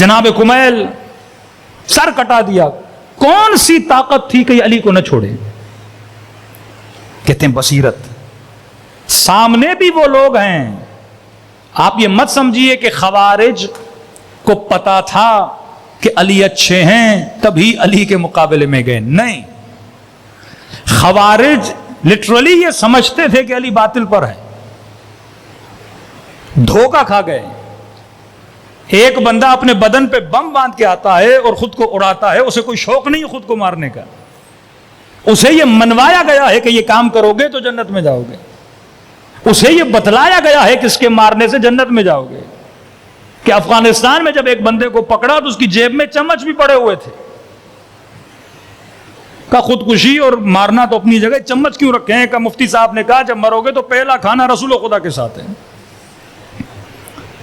جناب کمیل سر کٹا دیا. کون سی طاقت تھی کہ یہ علی کو نہ چھوڑے؟ کہتے ہیں بصیرت. سامنے بھی وہ لوگ ہیں. آپ یہ مت سمجھیے کہ خوارج کو پتا تھا کہ علی اچھے ہیں تبھی علی کے مقابلے میں گئے. نہیں، خوارج لٹرلی یہ سمجھتے تھے کہ علی باطل پر ہے. دھوکہ کھا گئے. ایک بندہ اپنے بدن پہ بم باندھ کے آتا ہے اور خود کو اڑاتا ہے، اسے کوئی شوق نہیں خود کو مارنے کا. اسے یہ منوایا گیا ہے کہ یہ کام کرو گے تو جنت میں جاؤ گے. اسے یہ بتلایا گیا ہے کہ اس کے مارنے سے جنت میں جاؤ گے. کہ افغانستان میں جب ایک بندے کو پکڑا تو اس کی جیب میں چمچ بھی پڑے ہوئے تھے. کا خودکشی اور مارنا تو اپنی جگہ، چمچ کیوں رکھے ہیں؟ کہ مفتی صاحب نے کہا جب مرو گے تو پہلا کھانا رسول خدا کے ساتھ ہے،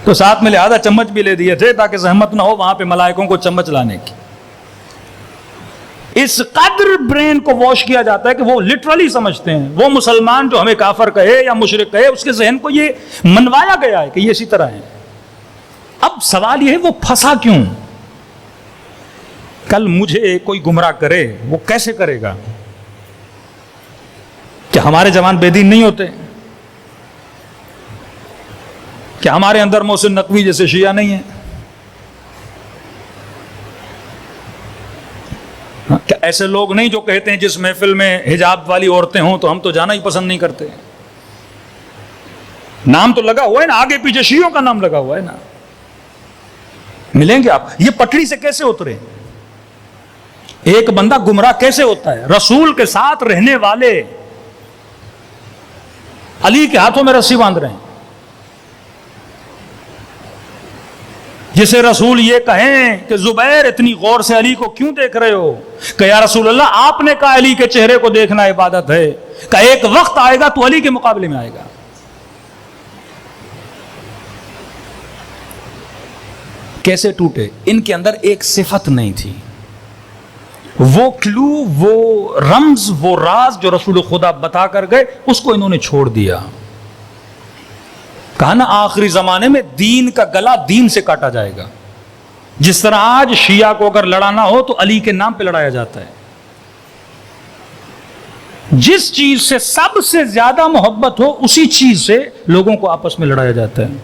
تو ساتھ میں لہذا چمچ بھی لے دیے تھے تاکہ زحمت نہ ہو وہاں پہ ملائکوں کو چمچ لانے کی. اس قدر برین کو واش کیا جاتا ہے کہ وہ لٹرلی سمجھتے ہیں. وہ مسلمان جو ہمیں کافر کہے یا مشرک کہے، اس کے ذہن کو یہ منوایا گیا ہے کہ یہ اسی طرح ہے. اب سوال یہ ہے وہ پھنسا کیوں؟ کل مجھے کوئی گمراہ کرے، وہ کیسے کرے گا؟ کہ ہمارے جوان بے دین نہیں ہوتے؟ کہ ہمارے اندر محسن نقوی جیسے شیعہ نہیں ہیں؟ کہ ایسے لوگ نہیں جو کہتے ہیں جس محفل میں حجاب والی عورتیں ہوں تو ہم تو جانا ہی پسند نہیں کرتے؟ نام تو لگا ہوا ہے نا، آگے پیچھے شیعوں کا نام لگا ہوا ہے نا. ملیں گے آپ. یہ پٹڑی سے کیسے اترے؟ ایک بندہ گمراہ کیسے ہوتا ہے؟ رسول کے ساتھ رہنے والے علی کے ہاتھوں میں رسی باندھ رہے ہیں. جسے رسول یہ کہیں کہ زبیر اتنی غور سے علی کو کیوں دیکھ رہے ہو؟ کہ یا رسول اللہ آپ نے کہا علی کے چہرے کو دیکھنا عبادت ہے. کہ ایک وقت آئے گا تو علی کے مقابلے میں آئے گا. کیسے ٹوٹے؟ ان کے اندر ایک صفت نہیں تھی. وہ کلو، وہ رمز، وہ راز جو رسول خدا بتا کر گئے، اس کو انہوں نے چھوڑ دیا. کہا نا آخری زمانے میں دین کا گلا دین سے کاٹا جائے گا. جس طرح آج شیعہ کو اگر لڑانا ہو تو علی کے نام پہ لڑایا جاتا ہے. جس چیز سے سب سے زیادہ محبت ہو اسی چیز سے لوگوں کو آپس میں لڑایا جاتا ہے.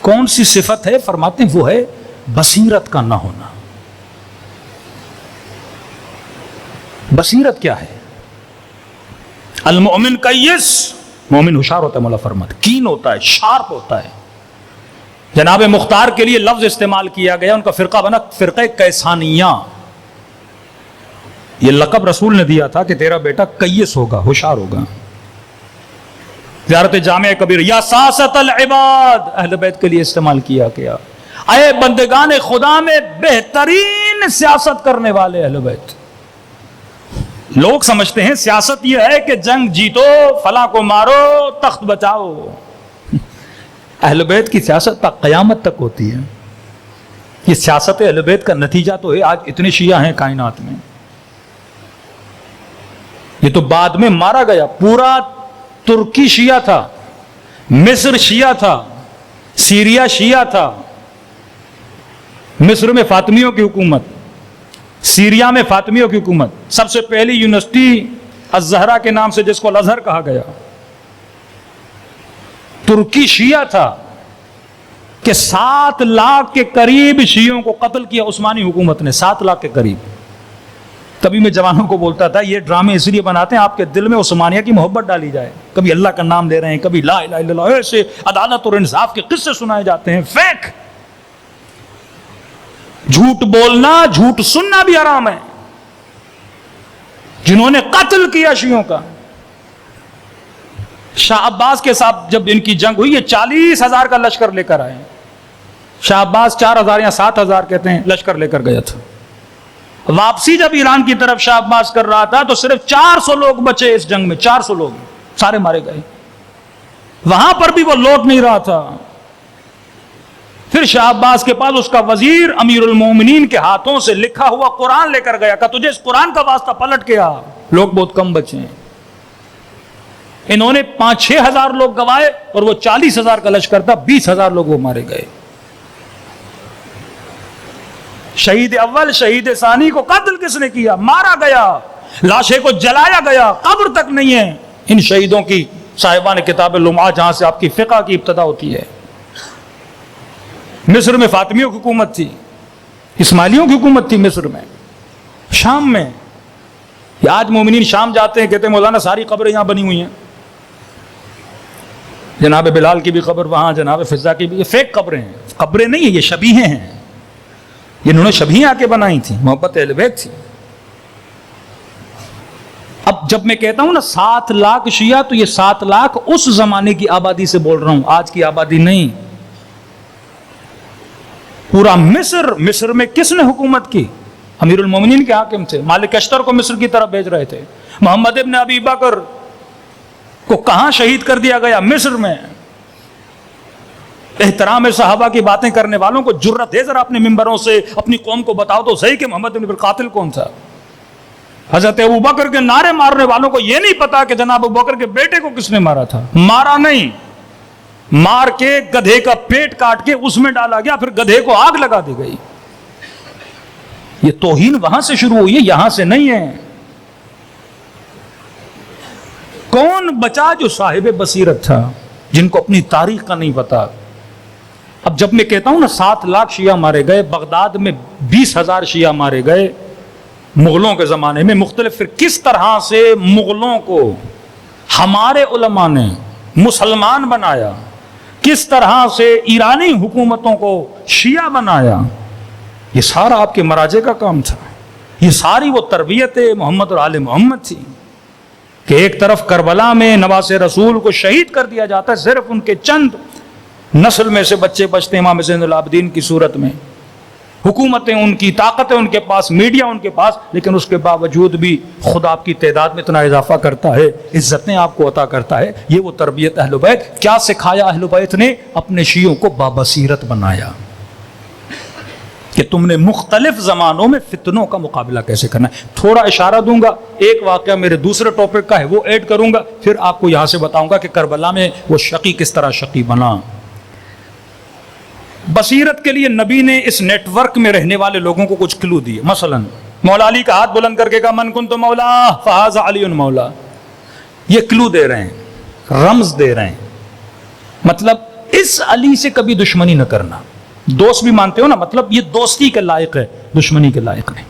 کون سی صفت ہے؟ فرماتے ہیں وہ ہے بصیرت کا نہ ہونا. بصیرت کیا ہے؟ المؤمن کیس، مومن ہوشیار ہوتا ہے. مولا فرماتے کین ہوتا ہے، شارپ ہوتا ہے. جناب مختار کے لیے لفظ استعمال کیا گیا، ان کا فرقہ بنا فرقہ کیسانیہ. یہ لقب رسول نے دیا تھا کہ تیرا بیٹا کیس ہوگا، ہوشیار ہوگا. زیارت جامع کبیر یا ساست العباد اہل بیت کے لیے استعمال کیا گیا. اے بندگان خدا میں بہترین سیاست کرنے والے اہل بیت. لوگ سمجھتے ہیں سیاست یہ ہے کہ جنگ جیتو، فلاں کو مارو، تخت بچاؤ. اہل بیت کی سیاست تا قیامت تک ہوتی ہے. یہ سیاست اہل بیت کا نتیجہ تو ہے آج اتنے شیعہ ہیں کائنات میں. یہ تو بعد میں مارا گیا. پورا ترکی شیعہ تھا، مصر شیعہ تھا، سیریا شیعہ تھا. مصر میں فاطمیوں کی حکومت، سیریا میں فاطمیوں کی حکومت. سب سے پہلی یونیورسٹی الزہرا کے نام سے جس کو الازہر کہا گیا، ترکی شیعہ تھا. کہ 7 لاکھ کے قریب شیعوں کو قتل کیا عثمانی حکومت نے. 7 لاکھ کے قریب. تبھی میں جوانوں کو بولتا تھا یہ ڈرامے اس لیے بناتے ہیں آپ کے دل میں عثمانیہ کی محبت ڈالی جائے. کبھی اللہ کا نام لے رہے ہیں، کبھی لا الہ الا اللہ، ایسے عدالت اور انصاف کے قصے سنائے جاتے ہیں. فیک. جھوٹ بولنا، جھوٹ سننا بھی حرام ہے. جنہوں نے قتل کیا شیعوں کا. شاہ عباس کے ساتھ جب ان کی جنگ ہوئی، یہ 40,000 کا لشکر لے کر آئے. شاہ عباس 4,000 یا 7,000 کہتے ہیں لشکر لے کر گیا تھا. واپسی جب ایران کی طرف شاہ عباس کر رہا تھا تو صرف 400 لوگ بچے اس جنگ میں. 400 لوگ سارے مارے گئے. وہاں پر بھی وہ لوٹ نہیں رہا تھا. پھر شاہ عباس کے پاس اس کا وزیر امیر المومنین کے ہاتھوں سے لکھا ہوا قرآن لے کر گیا کہ تجھے اس قرآن کا واسطہ پلٹ کے آ. لوگ بہت کم بچے ہیں. انہوں نے 5-6 ہزار لوگ گوائے اور وہ 40,000 کا لشکر تھا. 20,000 لوگ وہ مارے گئے. شہید اول شہید ثانی کو قتل کس نے کیا؟ مارا گیا، لاشیں کو جلایا گیا، قبر تک نہیں ہے ان شہیدوں کی۔ صاحبان کتاب لمعہ جہاں سے آپ کی فقہ کی ابتدا ہوتی ہے۔ مصر میں فاطمیوں کی حکومت تھی، اسماعیلیوں کی حکومت تھی مصر میں، شام میں۔ آج مومنین شام جاتے ہیں، کہتے ہیں مولانا ساری قبریں یہاں بنی ہوئی ہیں، جناب بلال کی بھی قبر وہاں، جناب فضا کی بھی، یہ فیک قبریں ہیں، قبریں نہیں ہیں، یہ شبیہیں ہیں، یہ انہوں نے شبیہیں آ کے بنائی تھی، محبت اہل بیت تھی۔ اب جب میں کہتا ہوں نا 7 لاکھ شیعہ، تو یہ 7 لاکھ اس زمانے کی آبادی سے بول رہا ہوں، آج کی آبادی نہیں۔ پورا مصر میں کس نے حکومت کی؟ امیر المومنین کے حاکم تھے، مالک اشتر کو مصر کی طرف بھیج رہے تھے۔ محمد ابن ابی بکر کو کہاں شہید کر دیا گیا؟ مصر میں۔ احترام صحابہ کی باتیں کرنے والوں کو جرأت ہے ذرا اپنے ممبروں سے اپنی قوم کو بتاؤ تو صحیح کہ محمد ابن قاتل کون تھا؟ حضرت ابو بکر کے نعرے مارنے والوں کو یہ نہیں پتا کہ جناب ابو بکر کے بیٹے کو کس نے مارا تھا؟ مارا نہیں، مار کے گدھے کا پیٹ کاٹ کے اس میں ڈالا گیا، پھر گدھے کو آگ لگا دی گئی۔ یہ توہین وہاں سے شروع ہوئی ہے، یہاں سے نہیں ہے۔ کون بچا جو صاحب بصیرت تھا، جن کو اپنی تاریخ کا نہیں پتا؟ اب جب میں کہتا ہوں نا 7 لاکھ شیعہ مارے گئے، بغداد میں 20,000 شیعہ مارے گئے مغلوں کے زمانے میں، مختلف، پھر کس طرح سے مغلوں کو ہمارے علماء نے مسلمان بنایا، کس طرح سے ایرانی حکومتوں کو شیعہ بنایا، یہ سارا آپ کے مراجع کا کام تھا۔ یہ ساری وہ تربیت محمد اور آل محمد تھی کہ ایک طرف کربلا میں نواز رسول کو شہید کر دیا جاتا ہے، صرف ان کے چند نسل میں سے بچے بچتے ہیں، امام زین العابدین کی صورت میں، حکومتیں ان کی، طاقتیں ان کے پاس، میڈیا ان کے پاس، لیکن اس کے باوجود بھی خدا آپ کی تعداد میں اتنا اضافہ کرتا ہے، عزتیں آپ کو عطا کرتا ہے۔ یہ وہ تربیت اہل بیت۔ کیا سکھایا اہل بیت نے؟ اپنے شیعوں کو بابصیرت بنایا کہ تم نے مختلف زمانوں میں فتنوں کا مقابلہ کیسے کرنا ہے۔ تھوڑا اشارہ دوں گا، ایک واقعہ میرے دوسرے ٹاپک کا ہے وہ ایڈ کروں گا، پھر آپ کو یہاں سے بتاؤں گا کہ کربلا میں وہ شقی کس طرح شقی بنا۔ بصیرت کے لیے نبی نے اس نیٹ ورک میں رہنے والے لوگوں کو کچھ کلو دیے۔ مثلا مولا علی کا ہاتھ بلند کر کے کہا من کنت مولا فہذا علی مولا، یہ کلو دے رہے ہیں، رمز دے رہے ہیں، مطلب اس علی سے کبھی دشمنی نہ کرنا۔ دوست بھی مانتے ہو نا، مطلب یہ دوستی کے لائق ہے، دشمنی کے لائق نہیں۔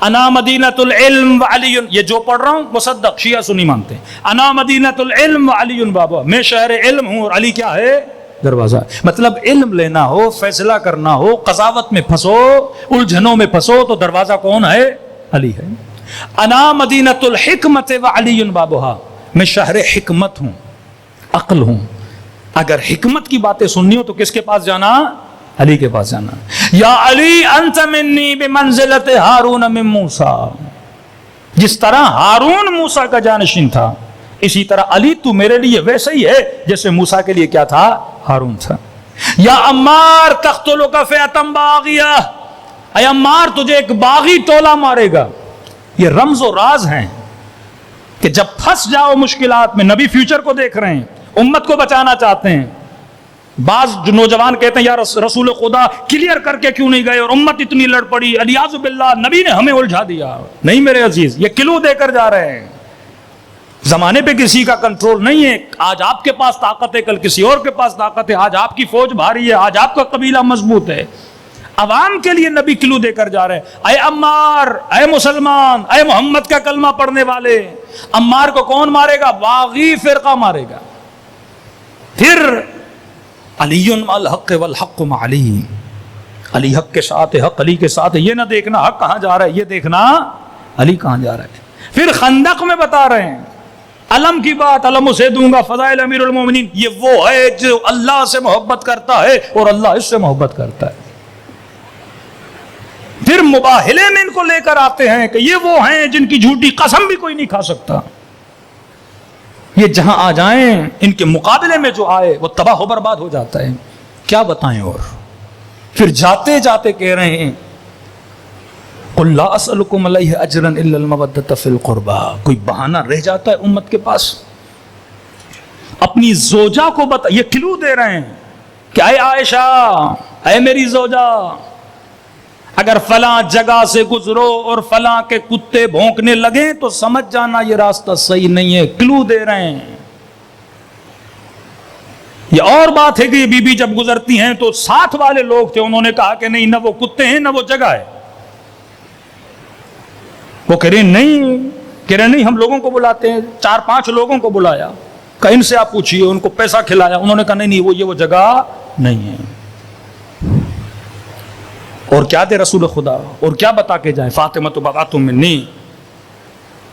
انا مدینۃ العلم وعلی، یہ جو پڑھ رہا ہوں مصدق شیعہ سنی مانتے ہیں، انا مدینۃ العلم وعلی بابا، میں شہر علم ہوں اور علی کیا ہے؟ دروازہ۔ مطلب علم لینا ہو، فیصلہ کرنا ہو، قضاوت میں پھنسو، الجھنوں میں پھنسو تو دروازہ کون ہے؟ علی ہے۔ انا مدینۃ الحکمت وعلی بابھا، میں شہر حکمت ہوں، عقل ہوں، اگر حکمت کی باتیں سننی ہو تو کس کے پاس جانا؟ علی کے پاس جانا۔ یا علی انت منی بمنزلت ہارون من موسیٰ، جس طرح ہارون موسیٰ کا جانشین تھا، اسی طرح علی تو میرے لیے ویسے ہی ہے جیسے موسیٰ کے لیے کیا تھا؟ ہارون تھا۔ یا عمار تقتلک فئۃ باغیہ، اے عمار تجھے ایک باغی ٹولہ مارے گا۔ یہ رمز و راز ہیں کہ جب پھنس جاؤ مشکلات میں، نبی فیوچر کو دیکھ رہے ہیں، امت کو بچانا چاہتے ہیں۔ بعض جو نوجوان کہتے ہیں یا رسول خدا کلیئر کر کے کیوں نہیں گئے اور امت اتنی لڑ پڑی، الیاذ باللہ نبی نے ہمیں الجھا دیا۔ نہیں میرے عزیز، یہ کلو دے کر جا رہے ہیں۔ زمانے پہ کسی کا کنٹرول نہیں ہے، آج آپ کے پاس طاقت ہے، کل کسی اور کے پاس طاقت ہے، آج آپ کی فوج بھاری ہے، آج آپ کا قبیلہ مضبوط ہے۔ عوام کے لیے نبی کلو دے کر جا رہے ہیں، اے عمار، اے مسلمان، اے محمد کا کلمہ پڑھنے والے، عمار کو کون مارے گا؟ باغی فرقہ مارے گا۔ پھر علی مع الحق والحق مع علی، علی حق کے ساتھ ہے، حق علی کے ساتھ ہے۔ یہ نہ دیکھنا حق کہاں جا رہا ہے، یہ دیکھنا علی کہاں جا رہا ہے۔ پھر خندق میں بتا رہے ہیں علم کی بات، علم اسے دوں گا، فضائل امیر المومنین، یہ وہ ہے جو اللہ سے محبت کرتا ہے اور اللہ اس سے محبت کرتا ہے۔ پھر مباہلے میں ان کو لے کر آتے ہیں کہ یہ وہ ہیں جن کی جھوٹی قسم بھی کوئی نہیں کھا سکتا۔ یہ جہاں آ جائیں، ان کے مقابلے میں جو آئے وہ تباہ و برباد ہو جاتا ہے، کیا بتائیں۔ اور پھر جاتے جاتے کہہ رہے ہیں قل لا اسألکم علیہ اجرا الا المودۃ فی القربى، کوئی بہانہ رہ جاتا ہے امت کے پاس، اپنی زوجہ کو بتا، یہ کلو دے رہے ہیں کہ اے عائشہ، اے میری زوجہ، اگر فلاں جگہ سے گزرو اور فلاں کے کتے بھونکنے لگیں تو سمجھ جانا یہ راستہ صحیح نہیں ہے، کلو دے رہے ہیں۔ یہ اور بات ہے کہ یہ بی بی جب گزرتی ہیں تو ساتھ والے لوگ تھے، انہوں نے کہا کہ نہیں، نہ وہ کتے ہیں نہ وہ جگہ ہے۔ وہ کہہ رہے نہیں، ہم لوگوں کو بلاتے ہیں، 4-5 لوگوں کو بلایا، کہ ان سے آپ پوچھئے، ان کو پیسہ کھلایا، انہوں نے کہا نہیں وہ جگہ نہیں ہے۔ اور کیا دے رسول خدا، اور کیا بتا کے جائیں؟ فاطمہ بضعۃ منی،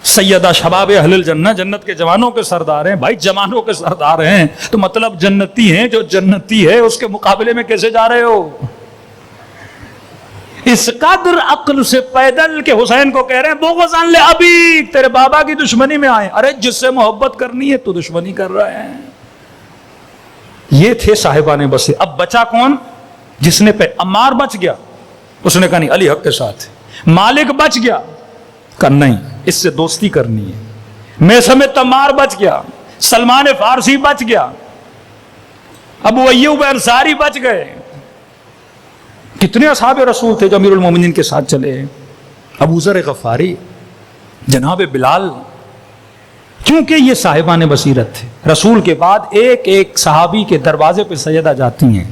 سیدہ شباب اہل الجنہ، جنت کے جوانوں کے سردار ہیں۔ بھائی جوانوں کے سردار ہیں تو مطلب جنتی ہیں، جو جنتی ہے اس کے مقابلے میں کیسے جا رہے ہو؟ اس قدر عقل سے پیدل کہ حسین کو کہہ رہے ہیں بغضاً لأبیک، تیرے بابا کی دشمنی میں آئے۔ ارے جس سے محبت کرنی ہے تو دشمنی کر رہے ہیں۔ یہ تھے صاحبان بصیر۔ اب بچا کون؟ جس نے عمار بچ گیا، اس نے کہا نہیں، علی حق کے ساتھ۔ مالک بچ گیا، کہا نہیں، اس سے دوستی کرنی ہے۔ میں سمیت عمار بچ گیا، سلمان فارسی بچ گیا، ابو ایوب انصاری بچ گئے۔ کتنے اصحاب رسول تھے جو امیر المومنین کے ساتھ چلے؟ ابو ذر غفاری، جناب بلال، کیونکہ یہ صاحبان بصیرت تھے۔ رسول کے بعد ایک ایک صحابی کے دروازے پہ سیدہ جاتی ہیں،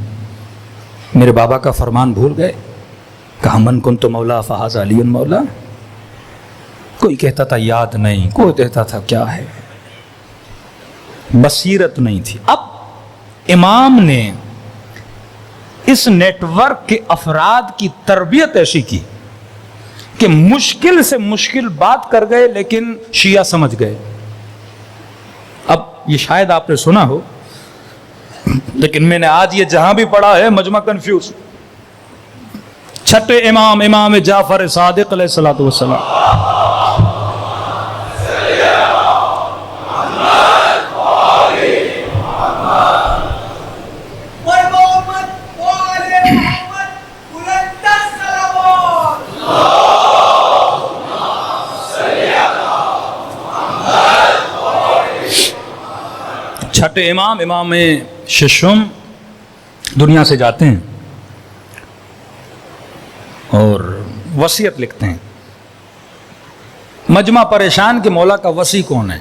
میرے بابا کا فرمان بھول گئے؟ کہا من کنت مولا فہذا علی مولا۔ کوئی کہتا تھا یاد نہیں، کوئی کہتا تھا کیا ہے، بصیرت نہیں تھی۔ اب امام نے اس نیٹ ورک کے افراد کی تربیت ایسی کی کہ مشکل سے مشکل بات کر گئے لیکن شیعہ سمجھ گئے۔ اب یہ شاید آپ نے سنا ہو، لیکن میں نے آج یہ جہاں بھی پڑھا ہے مجمع کنفیوز۔ چھٹے امام، امام جعفر صادق علیہ الصلوۃ والسلام، چھٹے امام، امام ششم دنیا سے جاتے ہیں اور وصیت لکھتے ہیں۔ مجمع پریشان کہ مولا کا وصی کون ہے؟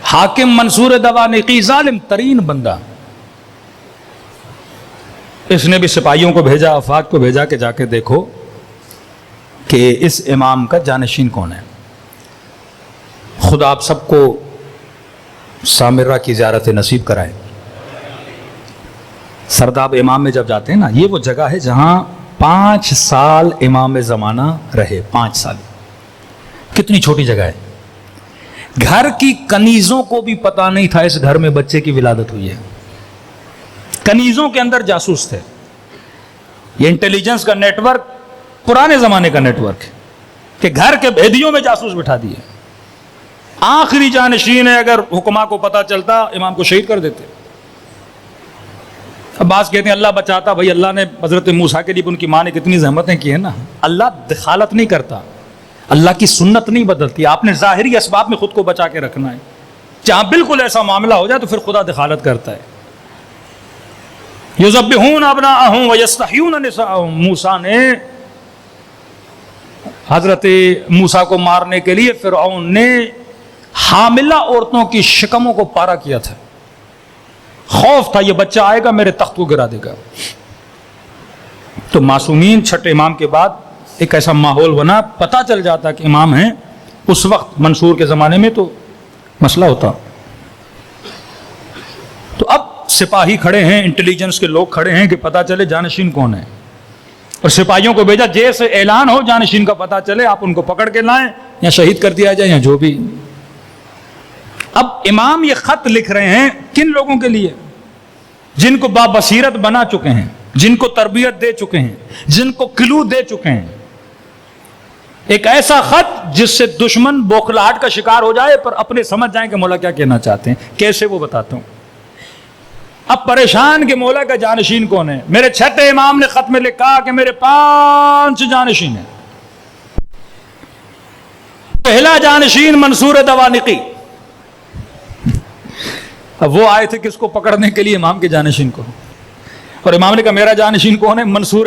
حاکم منصور دوانقی، ظالم ترین بندہ، اس نے بھی سپاہیوں کو بھیجا، افواج کو بھیجا کہ جا کے دیکھو کہ اس امام کا جانشین کون ہے۔ خدا آپ سب کو سامرہ کی زیارت نصیب کرائے۔ سرداب امام میں جب جاتے ہیں نا، یہ وہ جگہ ہے جہاں 5 سال امام زمانہ رہے۔ 5 سال، کتنی چھوٹی جگہ ہے۔ گھر کی کنیزوں کو بھی پتا نہیں تھا اس گھر میں بچے کی ولادت ہوئی ہے۔ کنیزوں کے اندر جاسوس تھے۔ یہ انٹیلیجنس کا نیٹ ورک پرانے زمانے کا نیٹ ورک ہے کہ گھر کے بھیدیوں میں جاسوس بٹھا دیے۔ آخری جانشین ہے، اگر حکما کو پتا چلتا امام کو شہید کر دیتے۔ اب بعض کہتے ہیں اللہ بچاتا، بھائی اللہ نے حضرت موسیٰ کے لیے ان کی ماں نے کتنی زحمتیں کی ہیں نا۔ اللہ دخالت نہیں کرتا، اللہ کی سنت نہیں بدلتی، آپ نے ظاہری اسباب میں خود کو بچا کے رکھنا ہے۔ جہاں بالکل ایسا معاملہ ہو جائے تو پھر خدا دخالت کرتا ہے۔ یذبحون ابناءہم ویستحیون نساءہم، موسیٰ نے حضرت موسیٰ کو مارنے کے لیے فرعون نے حاملہ عورتوں کی شکموں کو پارا کیا تھا۔ خوف تھا یہ بچہ آئے گا میرے تخت کو گرا دے گا۔ تو معصومین چھٹے امام کے بعد ایک ایسا ماحول بنا، پتہ چل جاتا کہ امام ہیں۔ اس وقت منصور کے زمانے میں تو مسئلہ ہوتا۔ تو اب سپاہی کھڑے ہیں، انٹیلیجنس کے لوگ کھڑے ہیں کہ پتہ چلے جانشین کون ہے، اور سپاہیوں کو بھیجا جیسے اعلان ہو جانشین کا پتہ چلے آپ ان کو پکڑ کے لائیں یا شہید کر دیا جائے یا جو بھی۔ اب امام یہ خط لکھ رہے ہیں کن لوگوں کے لیے؟ جن کو بابصیرت بنا چکے ہیں، جن کو تربیت دے چکے ہیں، جن کو کلو دے چکے ہیں۔ ایک ایسا خط جس سے دشمن بوکھلاہٹ کا شکار ہو جائے پر اپنے سمجھ جائیں کہ مولا کیا کہنا چاہتے ہیں۔ کیسے وہ بتاتا ہوں۔ اب پریشان کہ مولا کا جانشین کون ہے۔ میرے چھٹے امام نے خط میں لکھا کہ میرے 5 جانشین ہیں۔ پہلا جانشین منصور دوانقی۔ اب وہ آئے تھے کس کو پکڑنے کے لیے؟ امام کے جانشین کو۔ اور امام نے کہا میرا جانشین کون ہے؟ منصور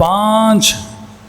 5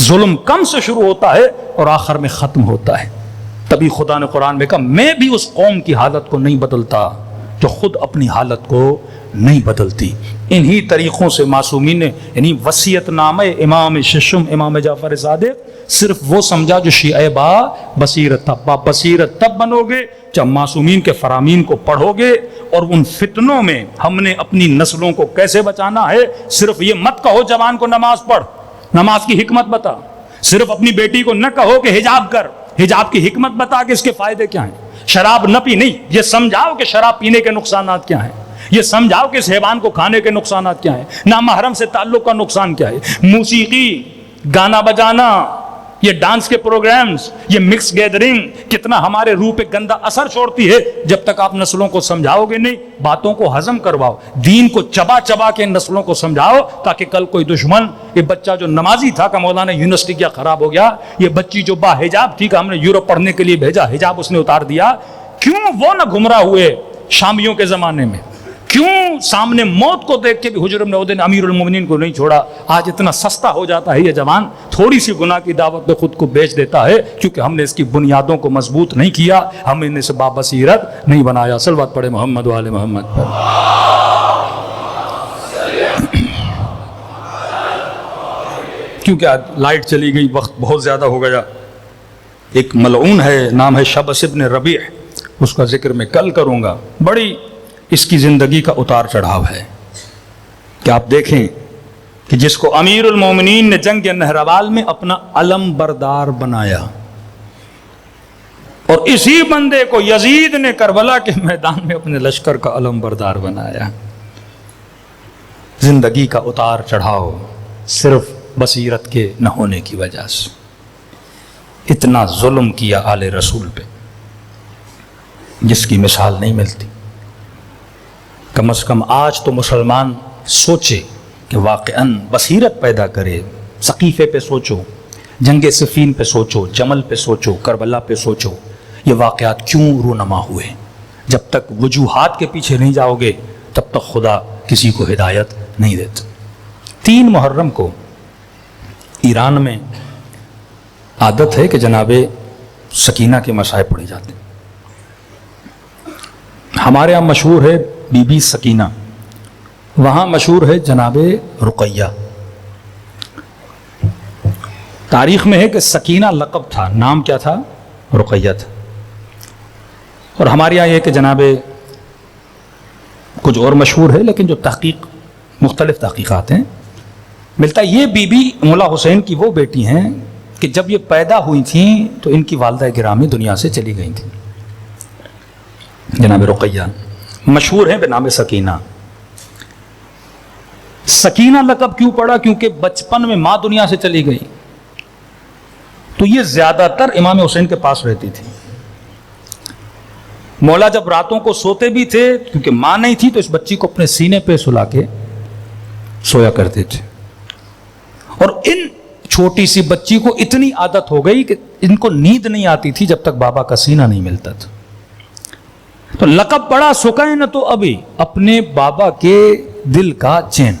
ظلم کم سے شروع ہوتا ہے اور آخر میں ختم ہوتا ہے. تبھی خدا نے قرآن میں کہا میں بھی اس قوم کی حالت کو نہیں بدلتا جو خود اپنی حالت کو نہیں بدلتی. انہی طریقوں سے معصومین نے یعنی وصیت نامہ امام ششم امام جعفر صادق صرف وہ سمجھا جو شیعہ با بصیرت تھا. با بصیرت تب بنو گے جب معصومین کے فرامین کو پڑھو گے اور ان فتنوں میں ہم نے اپنی نسلوں کو کیسے بچانا ہے. صرف یہ مت کہو جوان کو نماز پڑھ، نماز کی حکمت بتا. صرف اپنی بیٹی کو نہ کہو کہ حجاب کر، حجاب کی حکمت بتا کہ اس کے فائدے کیا ہیں. شراب نہ پی، نہیں، یہ سمجھاؤ کہ شراب پینے کے نقصانات کیا ہیں. یہ سمجھاؤ کہ اس حیوان کو کھانے کے نقصانات کیا ہیں. نامحرم سے تعلق کا نقصان کیا ہے. موسیقی، گانا بجانا، یہ ڈانس کے پروگرامز، یہ مکس گیدرنگ کتنا ہمارے روح پہ گندا اثر چھوڑتی ہے. جب تک آپ نسلوں کو سمجھاؤ گے نہیں، باتوں کو ہضم کرواؤ، دین کو چبا چبا کے نسلوں کو سمجھاؤ تاکہ کل کوئی دشمن، یہ بچہ جو نمازی تھا کہ مولانا یونیورسٹی کیا خراب ہو گیا، یہ بچی جو با حجاب تھی کہ ہم نے یورپ پڑھنے کے لیے بھیجا، حجاب اس نے اتار دیا، کیوں وہ نہ گمراہ ہوئے شامیوں کے زمانے میں؟ کیوں سامنے موت کو دیکھ کے بھی حجر بن عودہ نے امیر المومنین کو نہیں چھوڑا؟ آج اتنا سستا ہو جاتا ہے یہ جوان، تھوڑی سی گناہ کی دعوت پہ خود کو بیچ دیتا ہے کیونکہ ہم نے اس کی بنیادوں کو مضبوط نہیں کیا، ہم نے اسے بابصیرت نہیں بنایا. صلوات پڑھے محمد و آل محمد پر. کیونکہ آج لائٹ چلی گئی، وقت بہت زیادہ ہو گیا. ایک ملعون ہے، نام ہے شبس ابن ربیع، اس کا ذکر میں کل کروں گا. بڑی اس کی زندگی کا اتار چڑھاؤ ہے کہ آپ دیکھیں کہ جس کو امیر المومنین نے جنگ نہروال میں اپنا علم بردار بنایا اور اسی بندے کو یزید نے کربلا کے میدان میں اپنے لشکر کا علم بردار بنایا. زندگی کا اتار چڑھاؤ صرف بصیرت کے نہ ہونے کی وجہ سے. اتنا ظلم کیا آل رسول پہ جس کی مثال نہیں ملتی. کم از کم آج تو مسلمان سوچے کہ واقعاً بصیرت پیدا کرے. سقیفے پہ سوچو، جنگ صفین پہ سوچو، جمل پہ سوچو، کربلا پہ سوچو، یہ واقعات کیوں رونما ہوئے. جب تک وجوہات کے پیچھے نہیں جاؤ گے تب تک خدا کسی کو ہدایت نہیں دیتا. 3 محرم کو ایران میں عادت ہے کہ جناب سکینہ کے مصائب پڑھے جاتے ہیں. ہمارے یہاں مشہور ہے بی بی سکینہ، وہاں مشہور ہے جناب رقیہ. تاریخ میں ہے کہ سکینہ لقب تھا، نام کیا تھا؟ رقیہ تھا. اور ہمارے یہاں یہ کہ جناب کچھ اور مشہور ہے، لیکن جو تحقیق مختلف تحقیقات ہیں ملتا ہے یہ بی بی مولا حسین کی وہ بیٹی ہیں کہ جب یہ پیدا ہوئی تھیں تو ان کی والدہ گرامی دنیا سے چلی گئی تھیں. جناب رقیہ مشہور ہے بنام سکینہ. سکینہ لقب کیوں پڑا؟ کیونکہ بچپن میں ماں دنیا سے چلی گئی تو یہ زیادہ تر امام حسین کے پاس رہتی تھی. مولا جب راتوں کو سوتے بھی تھے کیونکہ ماں نہیں تھی تو اس بچی کو اپنے سینے پہ سلا کے سویا کرتے تھے. اور ان چھوٹی سی بچی کو اتنی عادت ہو گئی کہ ان کو نیند نہیں آتی تھی جب تک بابا کا سینہ نہیں ملتا تھا. تو لقب پڑا سکین تو ابھی، اپنے بابا کے دل کا چین.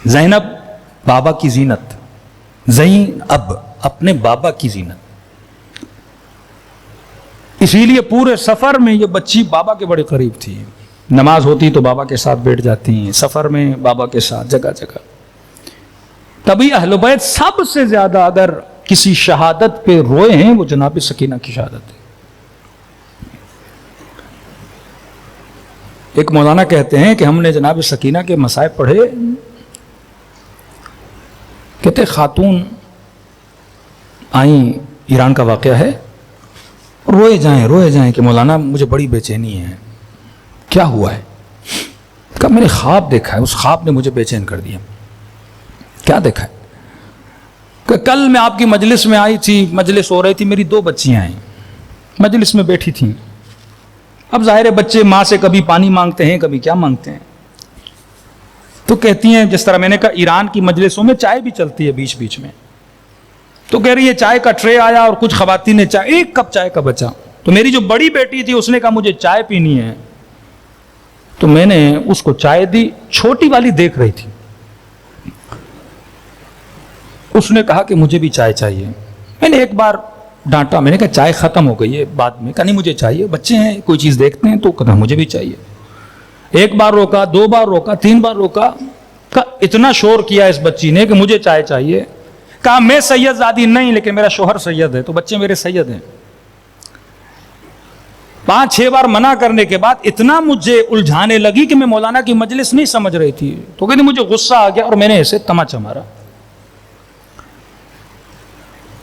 زینب بابا کی زینت، زین اب اپنے بابا کی زینت. اسی لیے پورے سفر میں یہ بچی بابا کے بڑے قریب تھی. نماز ہوتی تو بابا کے ساتھ بیٹھ جاتی ہیں، سفر میں بابا کے ساتھ جگہ جگہ. تبھی اہل بیت سب سے زیادہ اگر کسی شہادت پہ روئے ہیں وہ جناب سکینہ کی شہادت ہے. ایک مولانا کہتے ہیں کہ ہم نے جناب سکینہ کے مصائب پڑھے، کہتے خاتون آئیں، ایران کا واقعہ ہے، روئے جائیں کہ مولانا مجھے بڑی بے چینی ہے. کیا ہوا ہے؟ کہا میں نے خواب دیکھا ہے، اس خواب نے مجھے بے چین کر دیا. کیا دیکھا ہے؟ کہ کل میں آپ کی مجلس میں آئی تھی، مجلس ہو رہی تھی، میری 2 بچیاں آئیں، مجلس میں بیٹھی تھیں. اب ظاہر ہے بچے ماں سے کبھی پانی مانگتے ہیں، کبھی کیا مانگتے ہیں. تو کہتی ہیں جس طرح میں نے کہا ایران کی مجلسوں میں چائے بھی چلتی ہے بیچ بیچ میں، تو کہہ رہی ہے چائے کا ٹرے آیا اور کچھ خواتین نے چائے، 1 کپ چائے کا بچا. تو میری جو بڑی بیٹی تھی اس نے کہا مجھے چائے پینی ہے، تو میں نے اس کو چائے دی. چھوٹی والی دیکھ رہی تھی. اس نے کہا کہ مجھے بھی چائے چاہیے. میں نے ایک بار ڈانٹا, میں نے کہا چائے ختم ہو گئی ہے بعد میں. کہا نہیں مجھے چاہیے, بچے ہیں کوئی چیز دیکھتے ہیں تو کہا مجھے بھی چاہیے. ایک بار روکا, 2 بار روکا, 3 بار روکا. اتنا شور کیا اس بچی نے کہ مجھے چائے چاہیے. کہا میں سید زادی نہیں, لیکن میرا شوہر سید ہے تو بچے میرے سید ہیں. 5-6 بار منع کرنے کے بعد اتنا مجھے الجھانے لگی کہ میں مولانا کی مجلس نہیں سمجھ رہی تھی. تو کہتی مجھے غصہ آ گیا اور میں نے ایسے تماچا مارا.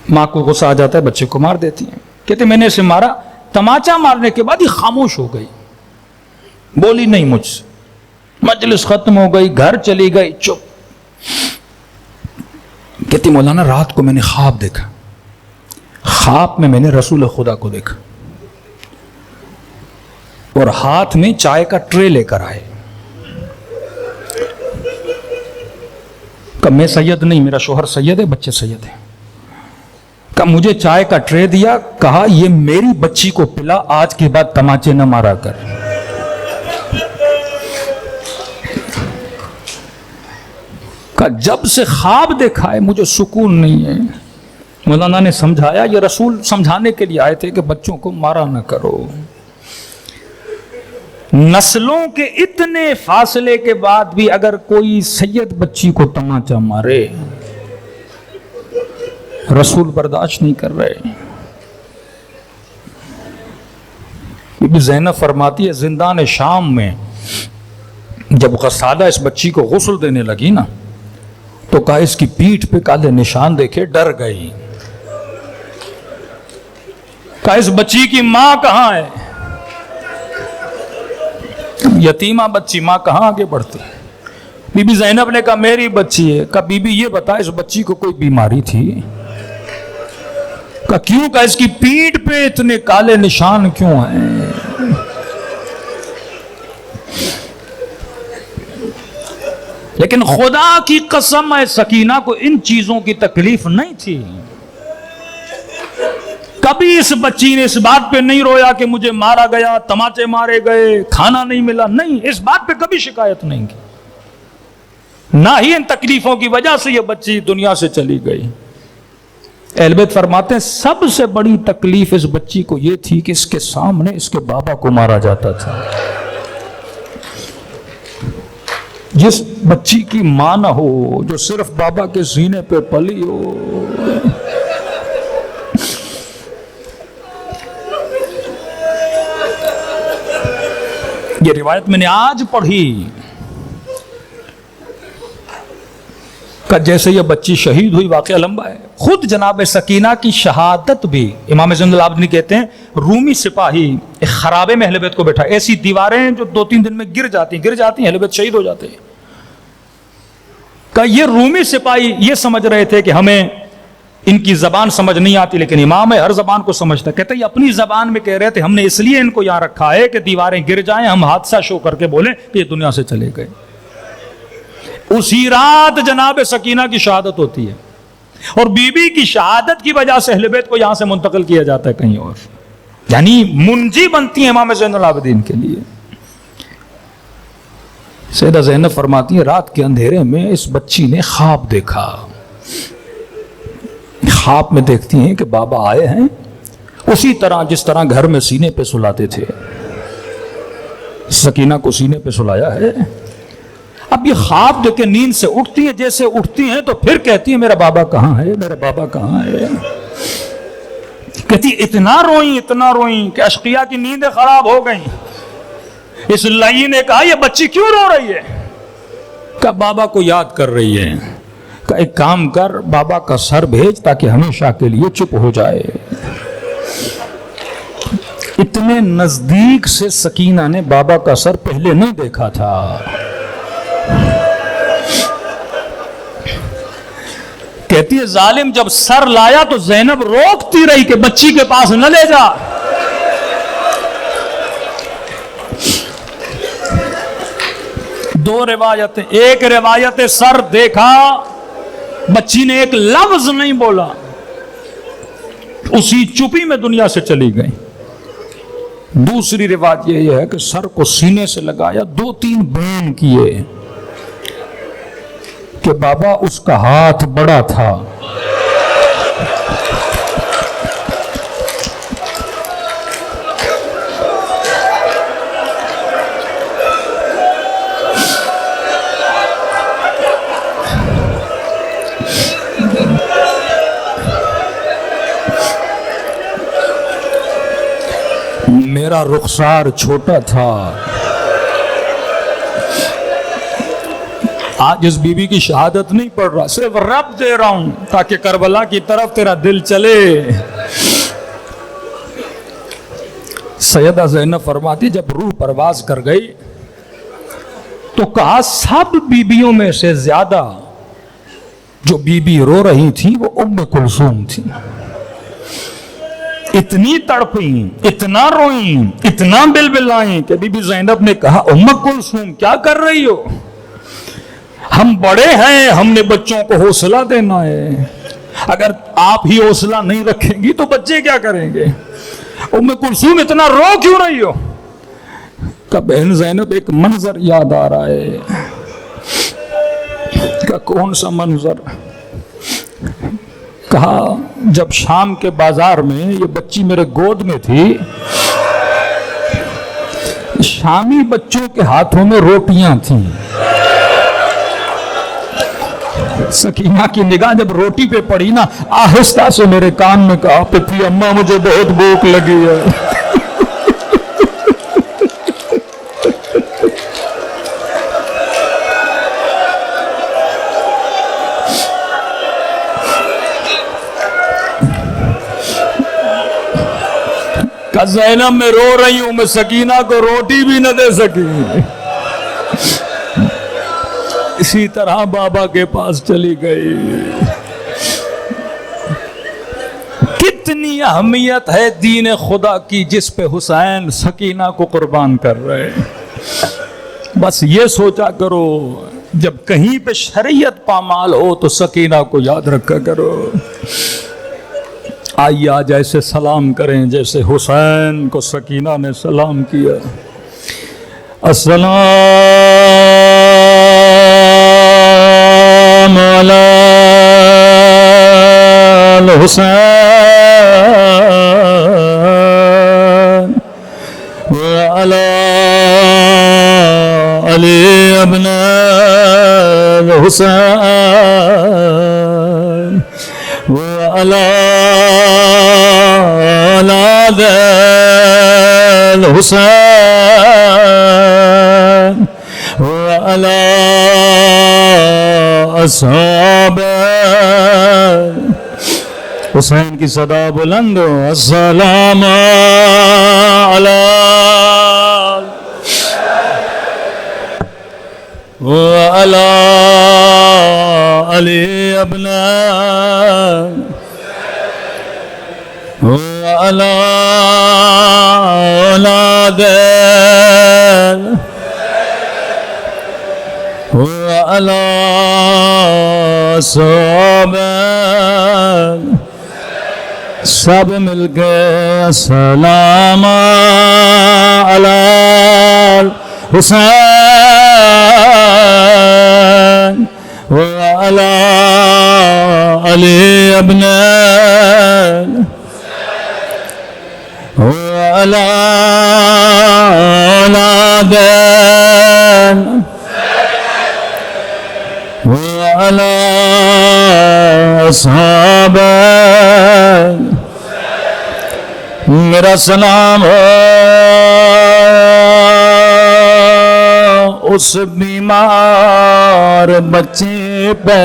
ماں کو غصہ آ جاتا ہے, بچے کو مار دیتی ہیں. کہتے میں نے اسے مارا. تماچا مارنے کے بعد یہ خاموش ہو گئی, بولی نہیں مجھ سے. مجلس ختم ہو گئی, گھر چلی گئی, چپ. کہتی مولانا رات کو میں نے خواب دیکھا, خواب میں نے رسول خدا کو دیکھا اور ہاتھ میں چائے کا ٹرے لے کر آئے. کہ میں سید نہیں, میرا شوہر سید ہے, بچے سید ہیں. کہ مجھے چائے کا ٹرے دیا, کہا یہ میری بچی کو پلا, آج کے بعد تماچے نہ مارا کر. کہ جب سے خواب دیکھا ہے مجھے سکون نہیں ہے. مولانا نے سمجھایا, یہ رسول سمجھانے کے لیے آئے تھے کہ بچوں کو مارا نہ کرو. نسلوں کے اتنے فاصلے کے بعد بھی اگر کوئی سید بچی کو تماچا مارے, رسول برداشت نہیں کر رہے. بی بی زینب فرماتی ہے زندان شام میں جب غسالہ اس بچی کو غسل دینے لگی نا, تو کہا اس کی پیٹھ پہ کالے نشان دیکھے ڈر گئی. کہا اس بچی کی ماں کہاں ہے؟ یتیمہ بچی, ماں کہاں آگے بڑھتی. بی بی زینب نے کہا میری بچی ہے. کہا بی بی یہ بتا اس بچی کو کوئی بیماری تھی؟ کہا کیوں؟ کہا اس کی پیٹھ پہ اتنے کالے نشان کیوں ہیں؟ لیکن خدا کی قسم ہے سکینہ کو ان چیزوں کی تکلیف نہیں تھی. کبھی اس بچی نے اس بات پہ نہیں رویا کہ مجھے مارا گیا, تماچے مارے گئے, کھانا نہیں ملا. نہیں, اس بات پہ کبھی شکایت نہیں کی. نہ ہی ان تکلیفوں کی وجہ سے یہ بچی دنیا سے چلی گئی. اہل بیت فرماتے ہیں سب سے بڑی تکلیف اس بچی کو یہ تھی کہ اس کے سامنے اس کے بابا کو مارا جاتا تھا. جس بچی کی ماں نہ ہو, جو صرف بابا کے سینے پہ پلی ہو, یہ روایت میں نے آج پڑھی کہ جیسے یہ بچی شہید ہوئی, واقعہ لمبا ہے. خود جناب سکینہ کی شہادت بھی امام زین العابدین کہتے ہیں رومی سپاہی ایک خرابے میں اہل بیت کو بیٹھا, ایسی دیواریں جو 2-3 دن میں گر جاتی ہیں, اہل بیت شہید ہو جاتے ہیں. کہ یہ رومی سپاہی یہ سمجھ رہے تھے کہ ہمیں ان کی زبان سمجھ نہیں آتی, لیکن امام ہے ہر زبان کو سمجھتا. کہتے ہیں اپنی زبان میں کہہ رہے تھے ہم نے اس لیے ان کو یہاں رکھا ہے کہ دیواریں گر جائیں, ہم حادثہ شو کر کے بولیں کہ یہ دنیا سے چلے گئے. اسی رات جناب سکینہ کی شہادت ہوتی ہے, اور بی بی کی شہادت کی وجہ سے اہل بیت کو یہاں سے منتقل کیا جاتا ہے کہیں اور. یعنی منجی بنتی ہیں امام زین العابدین کے لیے. سیدہ زینب فرماتی ہیں رات کے اندھیرے میں اس بچی نے خواب دیکھا. خواب میں دیکھتی ہیں کہ بابا آئے ہیں اسی طرح جس طرح گھر میں سینے پہ سلاتے تھے. سکینہ کو سینے پہ سلایا ہے. اب یہ خواب دیکھ کے نیند سے اٹھتی ہیں, جیسے اٹھتی ہیں تو پھر کہتی ہیں میرا بابا کہاں ہے, میرا بابا کہاں ہے. کہتی اتنا روئیں کہ اشقیاء کی نیندیں خراب ہو گئیں. اس لئی نے کہا یہ بچی کیوں رو رہی ہے؟ کہ بابا کو یاد کر رہی ہے. کہ ایک کام کر, بابا کا سر بھیج تاکہ ہمیشہ کے لیے چپ ہو جائے. اتنے نزدیک سے سکینہ نے بابا کا سر پہلے نہیں دیکھا تھا. کہتی ہے ظالم جب سر لایا تو زینب روکتی رہی کہ بچی کے پاس نہ لے جا. دو روایتیں, ایک روایت سر دیکھا, بچی نے ایک لفظ نہیں بولا, اسی چپی میں دنیا سے چلی گئی. دوسری روایت یہ ہے کہ سر کو سینے سے لگایا, 2-3 بیان کیے کہ بابا اس کا ہاتھ بڑا تھا, میرا رخسار چھوٹا تھا. آج اس بی بی کی شہادت نہیں پڑھ رہا, صرف رب دے رہا ہوں تاکہ کربلا کی طرف تیرا دل چلے. سیدہ زینب فرماتی جب روح پرواز کر گئی تو کہا سب بیبیوں میں سے زیادہ جو بی بی رو رہی تھی وہ ام کلثوم تھی. اتنی تڑپیں, اتنا روئیں, اتنا بلبلائیں کہ بی بی زینب نے کہا ام کلثوم کیا کر رہی ہو؟ ہم بڑے ہیں, ہم نے بچوں کو حوصلہ دینا ہے. اگر آپ ہی حوصلہ نہیں رکھیں گی تو بچے کیا کریں گے؟ ام کلثوم اتنا رو کیوں رہی ہو؟ کہ بہن زینب ایک منظر یاد آ رہا ہے. کہ کون سا منظر؟ کہا جب شام کے بازار میں یہ بچی میرے گود میں تھی, شامی بچوں کے ہاتھوں میں روٹیاں تھیں. سکینہ کی نگاہ جب روٹی پہ پڑی نا, آہستہ سے میرے کان میں کہا پپی اماں مجھے بہت بھوک لگی ہے. کہ زینب میں رو رہی ہوں, میں سکینہ کو روٹی بھی نہ دے سکی. اسی طرح بابا کے پاس چلی گئی. کتنی اہمیت ہے دین خدا کی جس پہ حسین سکینہ کو قربان کر رہے. بس یہ سوچا کرو جب کہیں پہ شریعت پامال ہو تو سکینہ کو یاد رکھا کرو. آئیے آج ایسے سلام کریں جیسے حسین کو سکینہ نے سلام کیا. السلام علی الحسین وعلی علی ابن الحسین وعلی اولاد الحسین وعلی اصحاب حسین کی صدا بلند ہو. السلام علی وعلی علی ابن وعلی اولاد وعلی اصحاب. سب مل کے السلام علی الحسین وعلی علی ابن وعلی اولاد وعلی اصحاب. میرا سلام ہو اس بیمار بچے پہ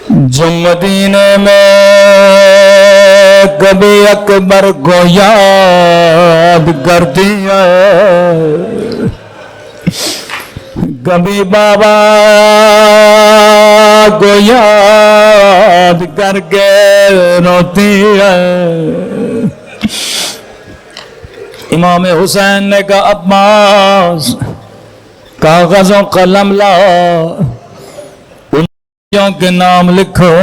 جو مدینے میں کبھی اکبر کو یاد کرتی ہے, کبھی بابا کو یاد کر کے روتی ہے. امام حسین نے کہا عباس کاغذ و قلم لا, ان کے نام لکھو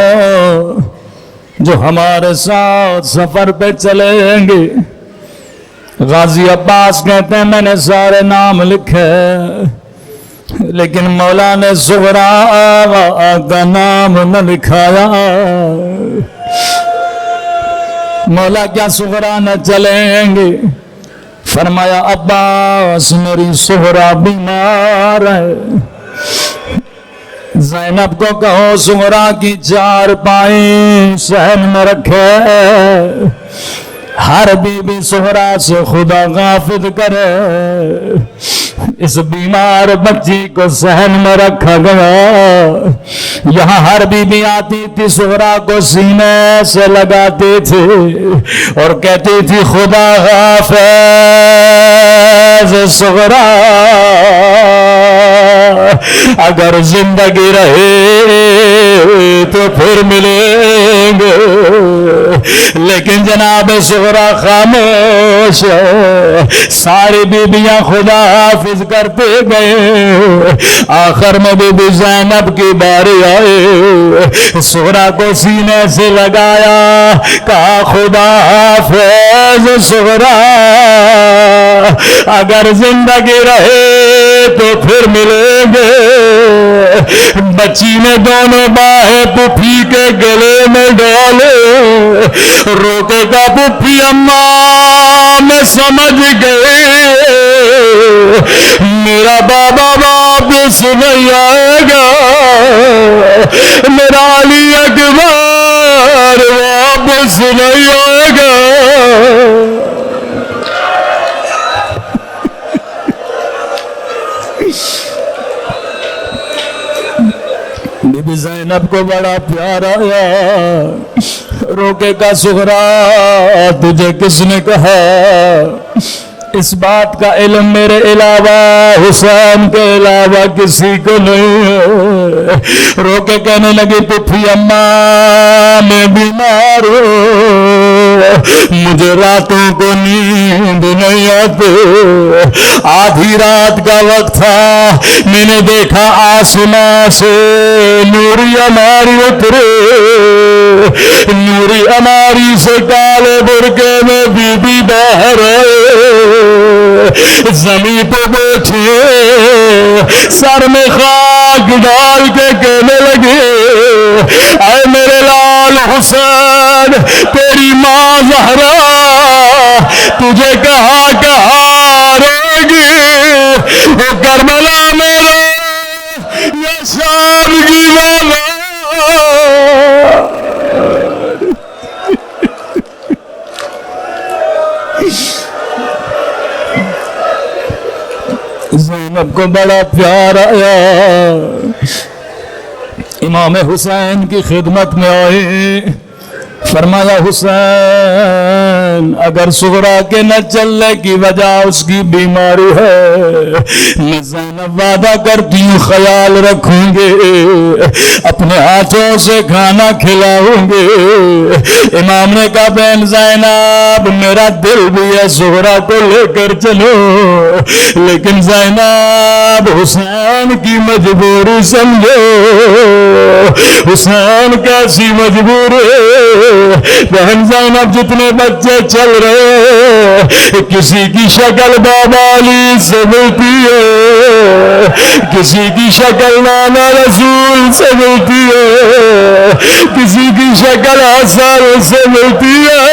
جو ہمارے ساتھ سفر پہ چلیں گے. غازی عباس کہتے ہیں میں نے سارے نام لکھے لیکن مولا نے زہرا کا نام نہ لکھایا. مولا کیا زہرا نہ چلیں گے؟ فرمایا عباس میری زہرا بیمار ہے. زینب کو کہو زہرا کی چار پائیں صحن میں رکھے، ہر بی بی زہرا سے خدا غافل کرے، اس بیمار بچی کو صحن میں رکھا گیا۔ یہاں ہر بی بی آتی تھی زہرا کو سینے سے لگاتی تھی اور کہتی تھی خدا حافظ زہرا، اگر زندگی رہے تو پھر ملیں گے، لیکن جناب زہرا خاموش، ساری بیبیاں خدا حافظ کرتے گئے، آخر میں بی بی زینب کی باری آئے، زہرا کو سینے سے لگایا، کہا خدا حافظ زہرا، اگر زندگی رہے تو پھر ملیں گے۔ بچی نے دونوں باہیں پھوپھی کے گلے میں ڈالے، روکے گا پھوپھی اماں میں سمجھ گئے، میرا بابا واپس نہیں آئے گا، میرا علی اکبر واپس نہیں آئے گا۔ بی بی زینب کو بڑا پیار آیا، روکے کا زہرا تجھے کس نے کہا، اس بات کا علم میرے علاوہ حسین کے علاوہ کسی کو نہیں ہے۔ روکے کہنے لگی پھوپھی اماں میں بیمار ہوں، مجھے راتوں کو نیند نہیں آتی، آدھی رات کا وقت تھا، میں نے دیکھا آسمان سے نوری اناری اترے، نوری اناری سے کالے برقعے میں بی بی باہر آئے، زمین پہ بیٹھے سر میں خاک ڈال کے کہنے لگے، اے میرے لال حسین، تیری ماں زہرا تجھے کہاں کہاں رہے گی، وہ کربلا میرا یا شام کی والا۔ زینب کو بڑا پیار آیا، امام حسین کی خدمت میں آئے، فرمایا حسین اگر زہرا کے نہ چلنے کی وجہ اس کی بیماری ہے، میں زینب وعدہ کرتی ہوں خیال رکھوں گے، اپنے ہاتھوں سے کھانا کھلاؤں گے۔ امام نے کہا بہن زینب میرا دل بھی ہے زہرا کو لے کر چلو، لیکن زینب حسین کی مجبوری سمجھو، حسین کیسی مجبور ہے۔ بہن زینب جتنے بچے چل رہے، کسی کی شکل بابا علی سے ملتی ہے، کسی کی شکل نانا رسول سے ملتی ہے، کسی کی شکل حسن سے ملتی ہے۔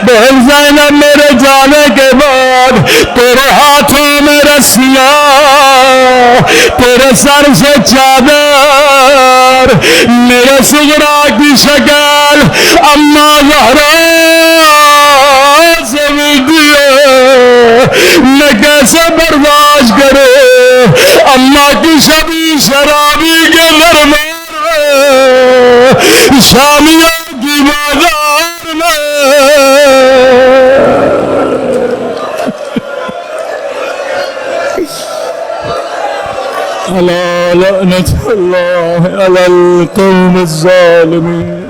بہن زینب میرے جانے کے بعد تیرے ہاتھوں میں رسیاں، تیرے سر سے چادر، میرے زہرا کی شکل اماں زہرا سے ملتی ہے، میں کیسے برداشت کرے اماں کی شبی شرابی کے درمیان شامیہ کی بازار میں۔ لعنت اللہ علی القوم الظالمین۔